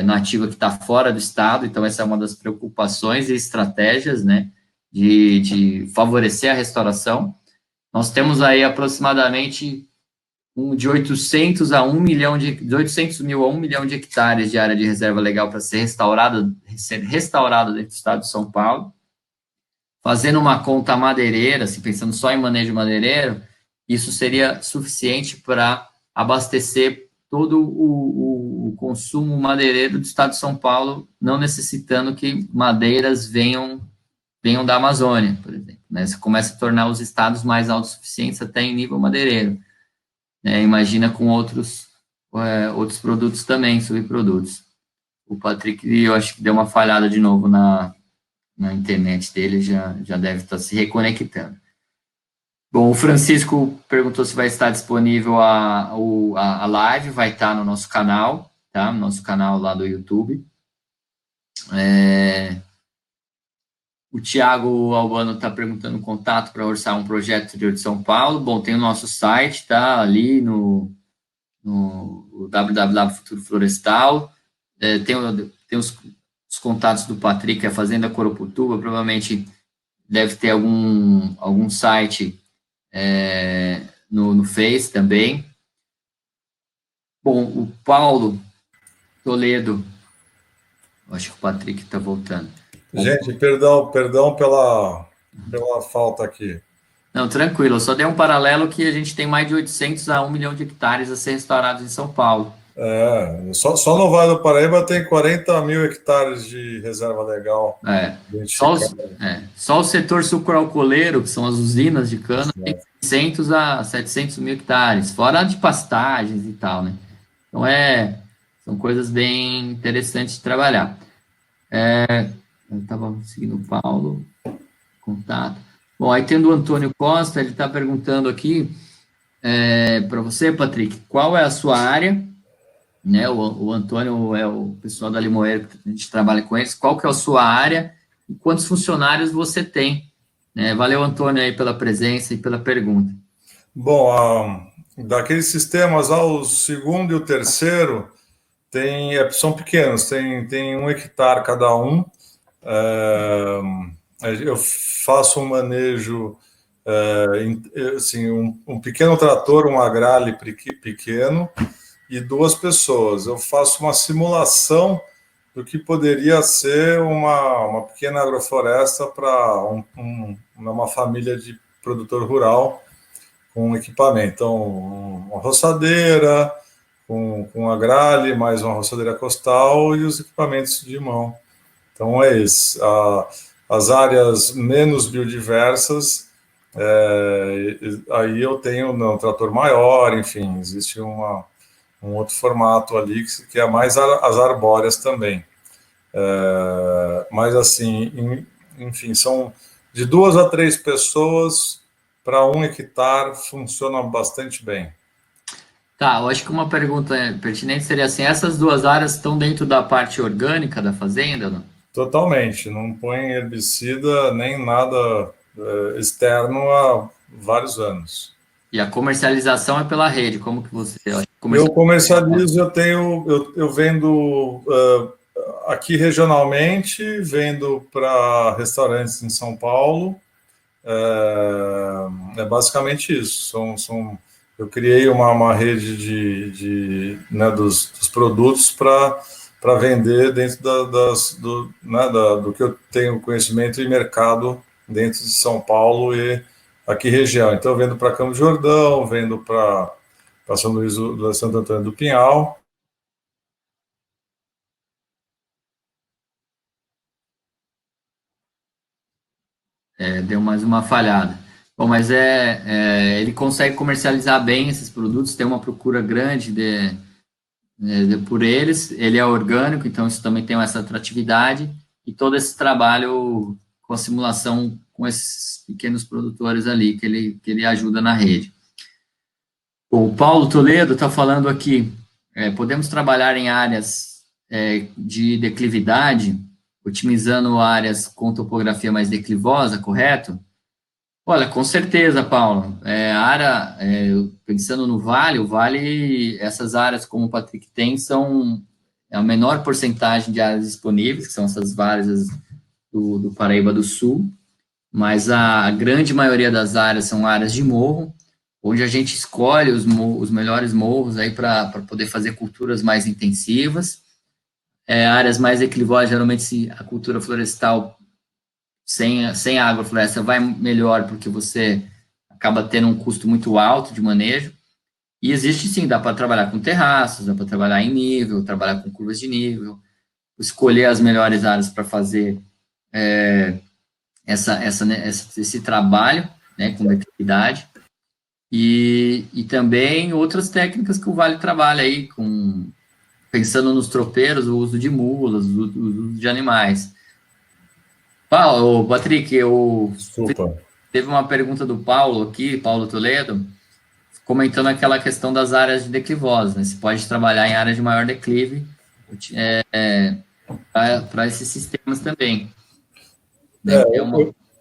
nativa que está fora do Estado. Então, essa é uma das preocupações e estratégias, né, de favorecer a restauração. Nós temos aí aproximadamente de 800 mil a 1 milhão de hectares de área de reserva legal para ser restaurada dentro do estado de São Paulo. Fazendo uma conta madeireira, assim, pensando só em manejo madeireiro, isso seria suficiente para abastecer todo o consumo madeireiro do estado de São Paulo, não necessitando que madeiras venham da Amazônia, por exemplo. Né? Você começa a tornar os estados mais autossuficientes até em nível madeireiro. Imagina com outros produtos também, subprodutos. O Patrick, eu acho que deu uma falhada de novo na internet dele, já deve estar se reconectando. Bom, o Francisco perguntou se vai estar disponível a live, vai estar no nosso canal, tá? No nosso canal lá do YouTube. O Tiago Albano está perguntando contato para orçar um projeto do interior de São Paulo. Bom, tem o nosso site, tá ali no no www.futuro florestal. Tem os contatos do Patrick, que é Fazenda Coropotuba, provavelmente deve ter algum site no Face também. Bom, o Paulo Toledo, acho que o Patrick está voltando. Gente, perdão pela falta aqui. Não, tranquilo, eu só dei um paralelo que a gente tem mais de 800 a 1 milhão de hectares a ser restaurados em São Paulo. Só no Vale do Paraíba tem 40 mil hectares de reserva legal. Só o setor sucroalcooleiro, que são as usinas de cana, tem 600 a 700 mil hectares, fora de pastagens e tal, né? Então, são coisas bem interessantes de trabalhar. Eu estava seguindo o Paulo, contato. Bom, aí tendo o Antônio Costa, ele está perguntando aqui para você, Patrick, qual é a sua área? Né, o Antônio é o pessoal da Limoeiro, que a gente trabalha com eles. Qual que é a sua área e quantos funcionários você tem? Valeu, Antônio, aí pela presença e pela pergunta. Bom, daqueles sistemas lá, o segundo e o terceiro são pequenos, tem 1 hectare cada um. Eu faço um manejo, assim, um pequeno trator, um agrale pequeno, e 2 pessoas. Eu faço uma simulação do que poderia ser uma pequena agrofloresta para uma família de produtor rural com equipamento. Então, uma roçadeira, com agrale, mais uma roçadeira costal e os equipamentos de mão. Então, é isso. As áreas menos biodiversas, aí eu tenho um trator maior, enfim, existe um outro formato ali, que é mais as arbóreas também. Mas, assim, enfim, são de 2 a 3 pessoas para 1 hectare, funciona bastante bem. Tá, eu acho que uma pergunta pertinente seria assim, essas 2 áreas estão dentro da parte orgânica da fazenda, não? Totalmente, não põe herbicida nem nada externo há vários anos. E a comercialização é pela rede, como que você... Eu comercializo, eu vendo aqui regionalmente, vendo para restaurantes em São Paulo, é basicamente isso. Eu criei uma rede dos produtos para vender dentro do que eu tenho conhecimento e mercado dentro de São Paulo e aqui região. Então, eu vendo para Campos do Jordão, vendo para São Luís do Santo Antônio do Pinhal. Deu mais uma falhada. Bom, mas ele consegue comercializar bem esses produtos, tem uma procura grande por eles, ele é orgânico, então isso também tem essa atratividade, e todo esse trabalho com a simulação com esses pequenos produtores ali, que ele ajuda na rede. Bom, o Paulo Toledo está falando aqui, podemos trabalhar em áreas de declividade, otimizando áreas com topografia mais declivosa, correto? Olha, com certeza, Paulo. Pensando no Vale, essas áreas, como o Patrick tem, são a menor porcentagem de áreas disponíveis, que são essas várzeas do Paraíba do Sul, mas a grande maioria das áreas são áreas de morro, onde a gente escolhe os melhores morros aí para poder fazer culturas mais intensivas. Áreas mais equilibosas, geralmente a cultura florestal sem a agrofloresta vai melhor, porque você acaba tendo um custo muito alto de manejo. E existe sim, dá para trabalhar com terraços, dá para trabalhar em nível, trabalhar com curvas de nível, escolher as melhores áreas para fazer esse trabalho, né, com declividade. E também outras técnicas que o Vale trabalha aí, pensando nos tropeiros, o uso de mulas, o uso de animais. Paulo, Patrick, teve uma pergunta do Paulo aqui, Paulo Toledo, comentando aquela questão das áreas de declivosa, né? Você pode trabalhar em áreas de maior declive para esses sistemas também.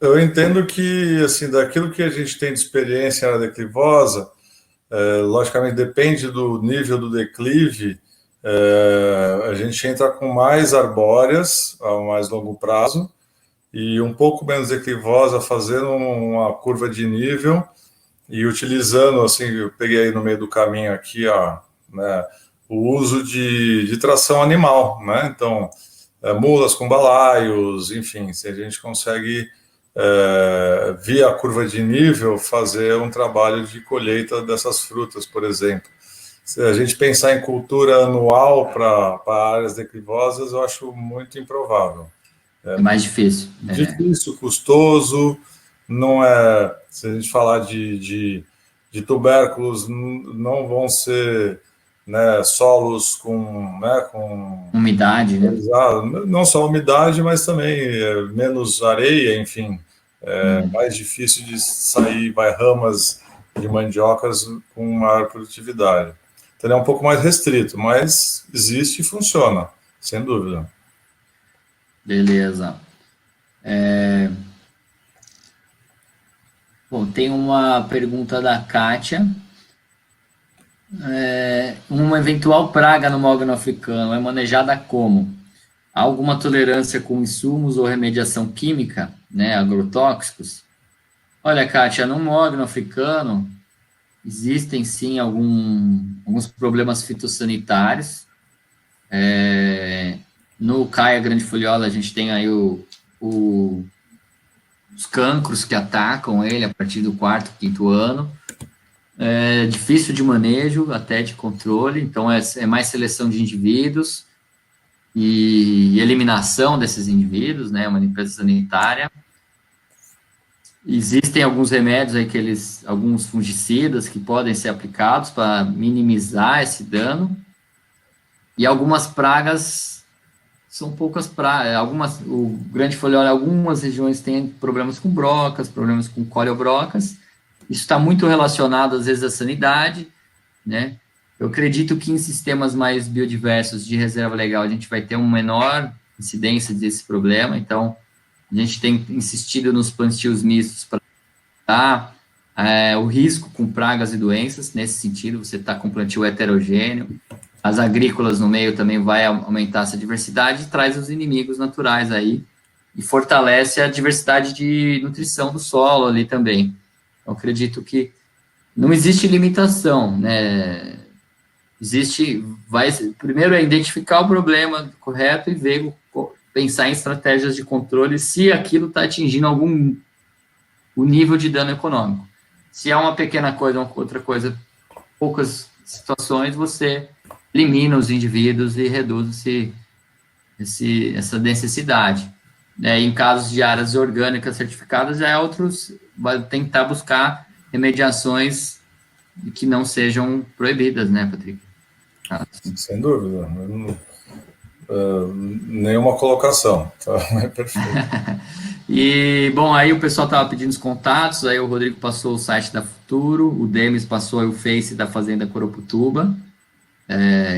Eu entendo que, assim, daquilo que a gente tem de experiência na declivosa, logicamente depende do nível do declive, a gente entra com mais arbóreas a mais longo prazo e um pouco menos declivosa, fazendo uma curva de nível e utilizando, assim, eu peguei aí no meio do caminho aqui, ó, né, o uso de tração animal, né? Então, mulas com balaios, enfim, se a gente consegue, via a curva de nível, fazer um trabalho de colheita dessas frutas, por exemplo. Se a gente pensar em cultura anual para áreas declivosas, eu acho muito improvável. É mais difícil. Difícil, custoso, não é. Se a gente falar de tubérculos, não vão ser, né, solos com Umidade, né? não só umidade, mas também menos areia, enfim, mais difícil de sair, ramas de mandiocas com maior produtividade. Então é um pouco mais restrito, mas existe e funciona, sem dúvida. Beleza. Bom, tem uma pergunta da Kátia. Uma eventual praga no mogno africano é manejada como? Há alguma tolerância com insumos ou remediação química, né, agrotóxicos? Olha, Kátia, no mogno africano existem sim alguns problemas fitossanitários. No caia grandifoliosa a gente tem aí os cancros que atacam ele a partir do 4º, 5º ano. É difícil de manejo, até de controle, então é mais seleção de indivíduos e eliminação desses indivíduos, né, uma limpeza sanitária. Existem alguns remédios aí alguns fungicidas que podem ser aplicados para minimizar esse dano, e algumas pragas, são poucas pragas, o grande foliola, algumas regiões têm problemas com brocas, problemas com coleobrocas. Isso está muito relacionado, às vezes, à sanidade, né? Eu acredito que em sistemas mais biodiversos de reserva legal a gente vai ter uma menor incidência desse problema, então a gente tem insistido nos plantios mistos para dar o risco com pragas e doenças. Nesse sentido, você está com plantio heterogêneo, as agrícolas no meio também vai aumentar essa diversidade e traz os inimigos naturais aí e fortalece a diversidade de nutrição do solo ali também. Eu acredito que não existe limitação, né? Primeiro é identificar o problema correto e pensar em estratégias de controle se aquilo está atingindo o nível de dano econômico. Se é uma pequena coisa, uma outra coisa, poucas situações, você elimina os indivíduos e reduz essa necessidade. Em casos de áreas orgânicas certificadas, vai tentar buscar remediações que não sejam proibidas, né, Patrick? Sem dúvida. Nenhuma colocação. Tá? É perfeito. E, bom, aí o pessoal estava pedindo os contatos, aí o Rodrigo passou o site da Futuro, o Demis passou o Face da Fazenda Coroputuba.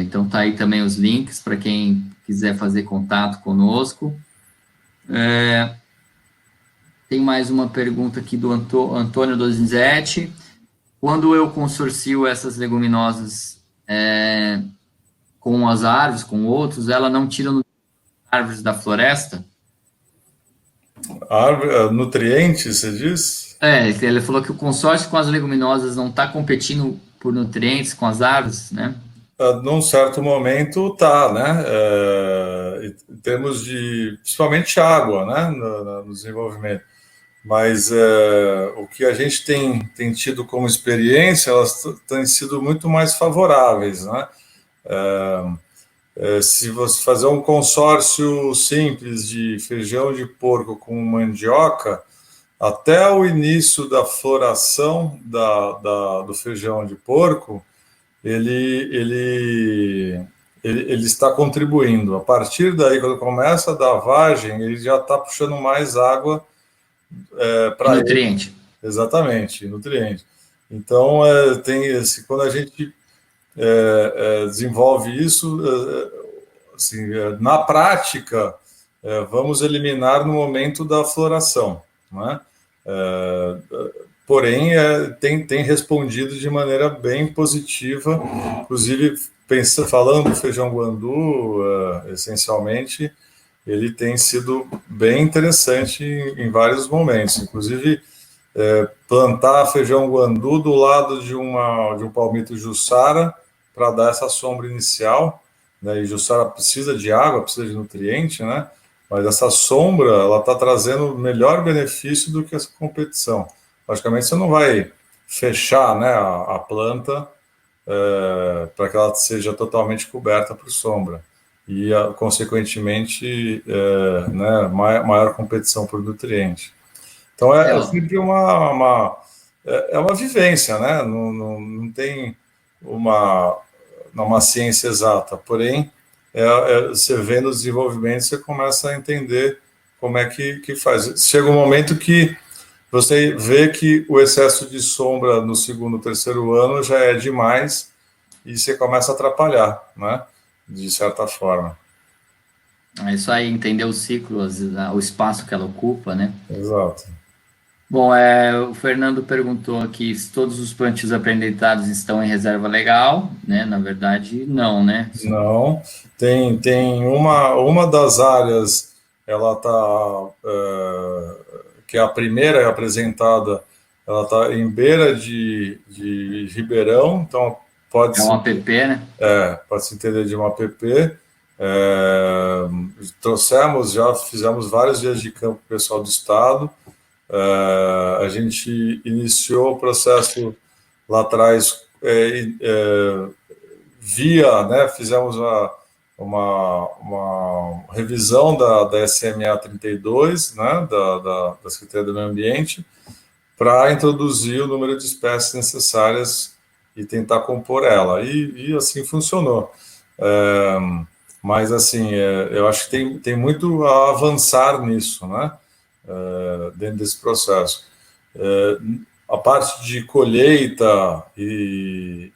Então tá aí também os links para quem quiser fazer contato conosco. Tem mais uma pergunta aqui do Antônio Donizete. Quando eu consorcio essas leguminosas com as árvores, com outros, ela não tira árvores da floresta? Nutrientes, você diz? Ele falou que o consórcio com as leguminosas não está competindo por nutrientes com as árvores, né? Num certo momento tá, né? Em termos de, principalmente água, né? No desenvolvimento. Mas o que a gente tem tido como experiência, elas têm sido muito mais favoráveis, né? Se você fazer um consórcio simples de feijão de porco com mandioca, até o início da floração do feijão de porco, ele está contribuindo. A partir daí, quando começa a dar vagem, ele já está puxando mais água para nutriente. Ele. Exatamente, nutriente. Então, quando a gente desenvolve isso, assim, na prática, vamos eliminar no momento da floração, né? porém tem respondido de maneira bem positiva, inclusive falando do feijão guandu, essencialmente, ele tem sido bem interessante em vários momentos, inclusive plantar feijão guandu do lado de um palmito jussara para dar essa sombra inicial, né? E jussara precisa de água, precisa de nutriente, né? Mas essa sombra, ela está trazendo melhor benefício do que essa competição. Logicamente, você não vai fechar, né, a planta para que ela seja totalmente coberta por sombra. E, consequentemente, né, maior competição por nutriente. Então, é sempre uma vivência, né? Não tem uma ciência exata, porém, você vendo os desenvolvimentos, você começa a entender como é que faz. Chega um momento que você vê que o excesso de sombra no segundo, terceiro ano já é demais e você começa a atrapalhar, né? De certa forma. É isso aí, entender o ciclo, o espaço que ela ocupa, né? Exato. Bom, o Fernando perguntou aqui se todos os plantios apresentados estão em reserva legal, né? Na verdade, não, né? Não, tem uma das áreas, ela está, que é a primeira apresentada, ela está em beira de Ribeirão, então pode É um app, né? Pode se entender de uma app. Fizemos vários dias de campo com o pessoal do estado. A gente iniciou o processo lá atrás né, fizemos uma revisão da SMA 32, né, da Secretaria do Meio Ambiente, para introduzir o número de espécies necessárias e tentar compor ela. E assim funcionou. Mas, assim, eu acho que tem muito a avançar nisso, né? Dentro desse processo. A parte de colheita e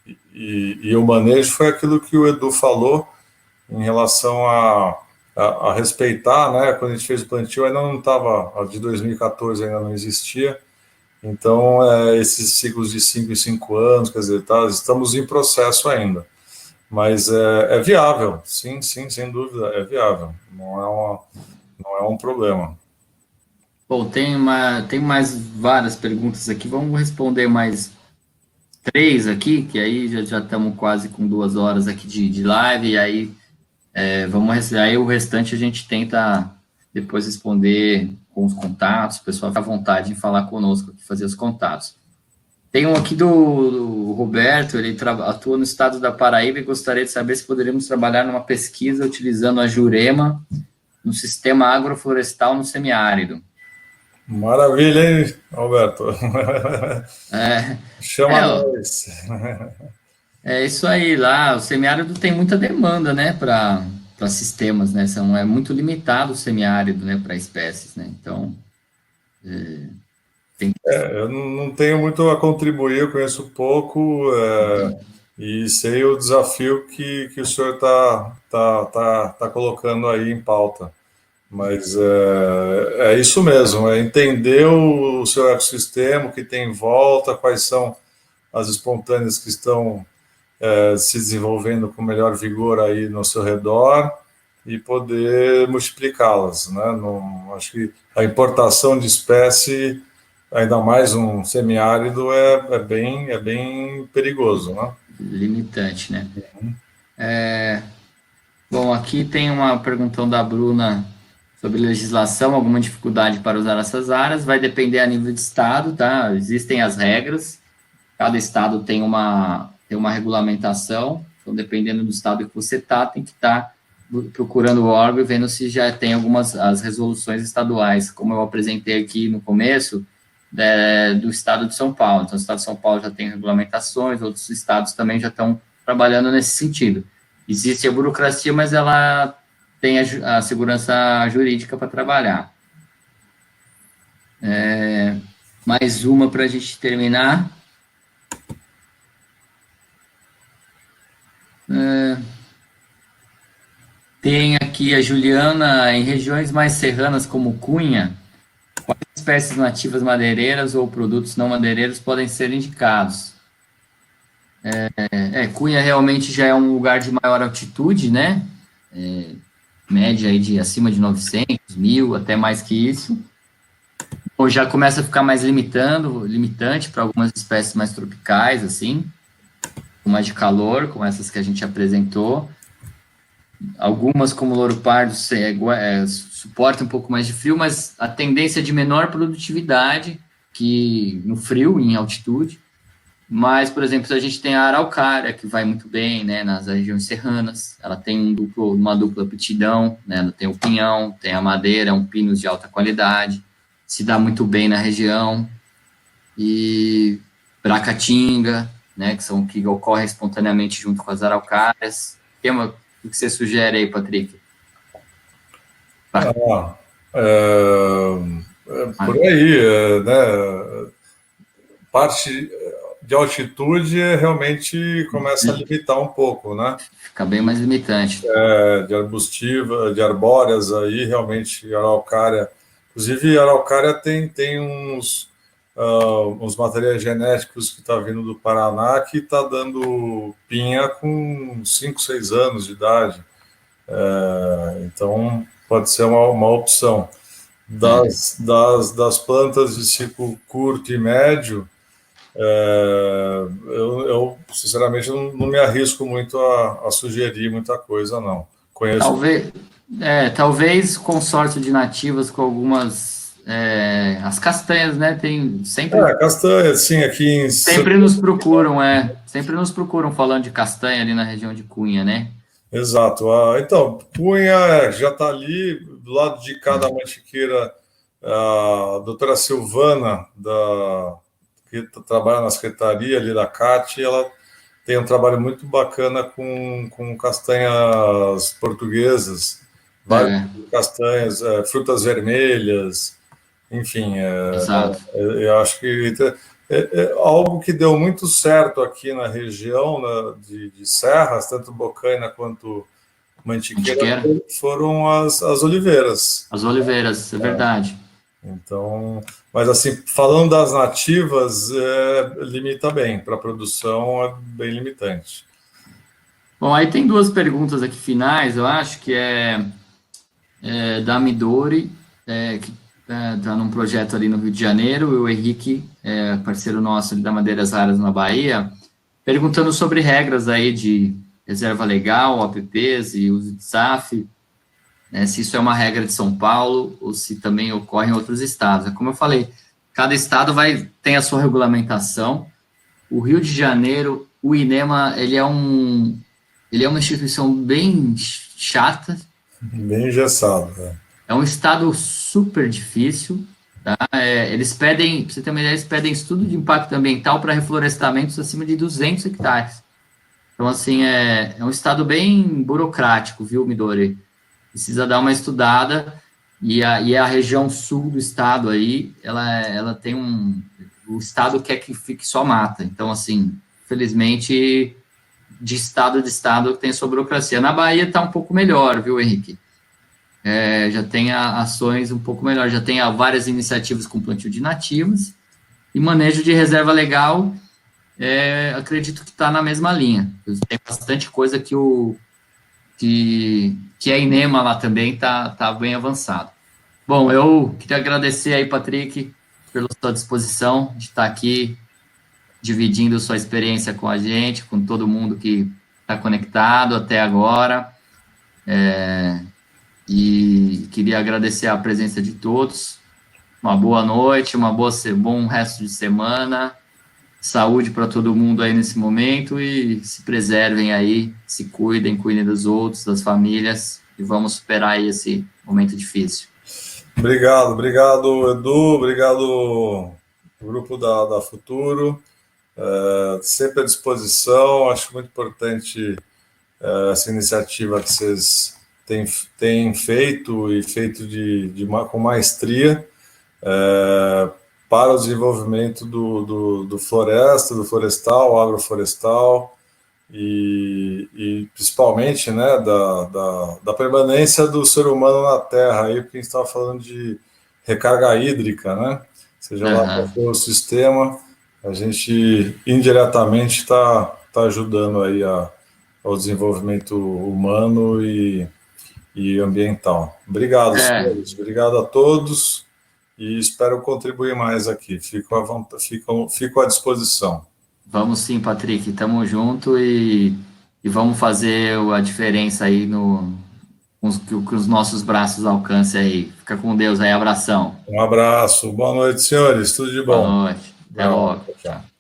o manejo foi aquilo que o Edu falou em relação a respeitar, né? Quando a gente fez o plantio, ainda não estava, a de 2014 ainda não existia, então esses ciclos de 5 em 5 anos, quer dizer, estamos em processo ainda, mas é viável, sim, sem dúvida, é viável, não é um problema. Bom, tem mais várias perguntas aqui. Vamos responder mais 3 aqui, que aí já estamos quase com 2 horas aqui de live, e aí aí o restante a gente tenta depois responder com os contatos, o pessoal fica à vontade em falar conosco, fazer os contatos. Tem um aqui do Roberto, ele atua no estado da Paraíba e gostaria de saber se poderíamos trabalhar numa pesquisa utilizando a Jurema no sistema agroflorestal no semiárido. Maravilha, hein, Alberto? Chama nós. É isso aí, lá o semiárido tem muita demanda, né, para sistemas, né, é muito limitado o semiárido, né, para espécies, né, então... Eu não tenho muito a contribuir, eu conheço pouco e sei o desafio que o senhor está colocando aí em pauta. Mas é isso mesmo, é entender o seu ecossistema, o que tem em volta, quais são as espontâneas que estão se desenvolvendo com melhor vigor aí no seu redor e poder multiplicá-las, né? Acho que a importação de espécie, ainda mais um semiárido, é bem perigoso, né? Limitante, né? Bom, aqui tem uma perguntão da Bruna sobre legislação, alguma dificuldade para usar essas áreas, vai depender a nível de estado, tá? Existem as regras, cada estado tem uma regulamentação, então dependendo do estado que você está, tem que estar procurando o órgão e vendo se já tem as resoluções estaduais, como eu apresentei aqui no começo, do estado de São Paulo. Então, o estado de São Paulo já tem regulamentações, outros estados também já estão trabalhando nesse sentido. Existe a burocracia, mas ela tem a segurança jurídica para trabalhar. Mais uma para a gente terminar. Tem aqui a Juliana, em regiões mais serranas como Cunha, quais espécies nativas madeireiras ou produtos não madeireiros podem ser indicados? Cunha realmente já é um lugar de maior altitude, né? Média aí de acima de 900, 1.000, até mais que isso. Ou já começa a ficar mais limitante para algumas espécies mais tropicais, assim, com mais de calor, como essas que a gente apresentou. Algumas, como o louro pardo, suportam um pouco mais de frio, mas a tendência é de menor produtividade que no frio, em altitude. Mas, por exemplo, a gente tem a araucária, que vai muito bem, né, nas regiões serranas. Ela tem uma dupla aptidão, né, ela tem o pinhão, tem a madeira, um pinus de alta qualidade, se dá muito bem na região. E bracatinga, né, que ocorre espontaneamente junto com as araucárias. O que você sugere aí, Patrick? Por aí, né? Parte de altitude realmente começa a limitar um pouco, né? Fica bem mais limitante. De arbustiva, de arbóreas aí, realmente, araucária. Inclusive, a araucária tem uns materiais genéticos que está vindo do Paraná que está dando pinha com 5, 6 anos de idade. Então, pode ser uma opção. Das plantas de ciclo curto e médio, eu sinceramente não me arrisco muito a sugerir muita coisa, não. Conheço. Talvez consórcio de nativas com algumas as castanhas, né? Tem sempre. Castanha, sim, aqui em. Sempre nos procuram falando de castanha ali na região de Cunha, né? Exato. Então, Cunha já está ali, do lado de cá da Mantiqueira, a doutora Silvana, que trabalha na secretaria ali da CAT, ela tem um trabalho muito bacana com castanhas portuguesas, várias castanhas, frutas vermelhas, enfim, eu acho que algo que deu muito certo aqui na região, né, de serras, tanto Bocaina quanto Mantiqueira, foram as oliveiras. As oliveiras, é verdade. Então, mas assim, falando das nativas, limita bem, para a produção é bem limitante. Bom, aí tem duas perguntas aqui finais, eu acho, que da Midori, que está num projeto ali no Rio de Janeiro, e o Henrique, parceiro nosso ali da Madeiras Raras na Bahia, perguntando sobre regras aí de reserva legal, APPs e uso de SAF, né, se isso é uma regra de São Paulo ou se também ocorre em outros estados. Como eu falei, cada estado tem a sua regulamentação. O Rio de Janeiro, o INEMA, ele é uma instituição bem chata. Bem engessado. É um estado super difícil. Tá? Eles pedem, para você ter uma ideia, eles pedem estudo de impacto ambiental para reflorestamentos acima de 200 hectares. Então, assim, é um estado bem burocrático, viu, Midori? Precisa dar uma estudada, e a região sul do estado aí, ela tem o estado quer que fique só mata. Então, assim, felizmente, de estado tem sua burocracia. Na Bahia está um pouco melhor, viu, Henrique? Já tem ações um pouco melhor, já tem várias iniciativas com plantio de nativas, e manejo de reserva legal, acredito que está na mesma linha. Tem bastante coisa que a INEMA lá também está bem avançado. Bom, eu queria agradecer aí, Patrick, pela sua disposição de estar aqui dividindo sua experiência com a gente, com todo mundo que está conectado até agora. E queria agradecer a presença de todos. Uma boa noite, bom resto de semana. Saúde para todo mundo aí nesse momento e se preservem aí, se cuidem dos outros, das famílias, e vamos superar aí esse momento difícil. Obrigado, Edu, obrigado grupo da Futuro, sempre à disposição. Acho muito importante essa iniciativa que vocês têm feito e feito com maestria, para o desenvolvimento do florestal, agroflorestal e principalmente, né, da permanência do ser humano na Terra, aí, porque a gente estava falando de recarga hídrica, né? Seja lá qual for o sistema, a gente indiretamente está ajudando aí ao desenvolvimento humano e ambiental. Obrigado, senhores. Obrigado a todos e espero contribuir mais aqui. Fico à disposição. Vamos sim, Patrick. Tamo junto e vamos fazer a diferença aí que os nossos braços alcancem aí. Fica com Deus aí. Abração. Um abraço. Boa noite, senhores. Tudo de bom. Boa noite. Até logo. Tchau.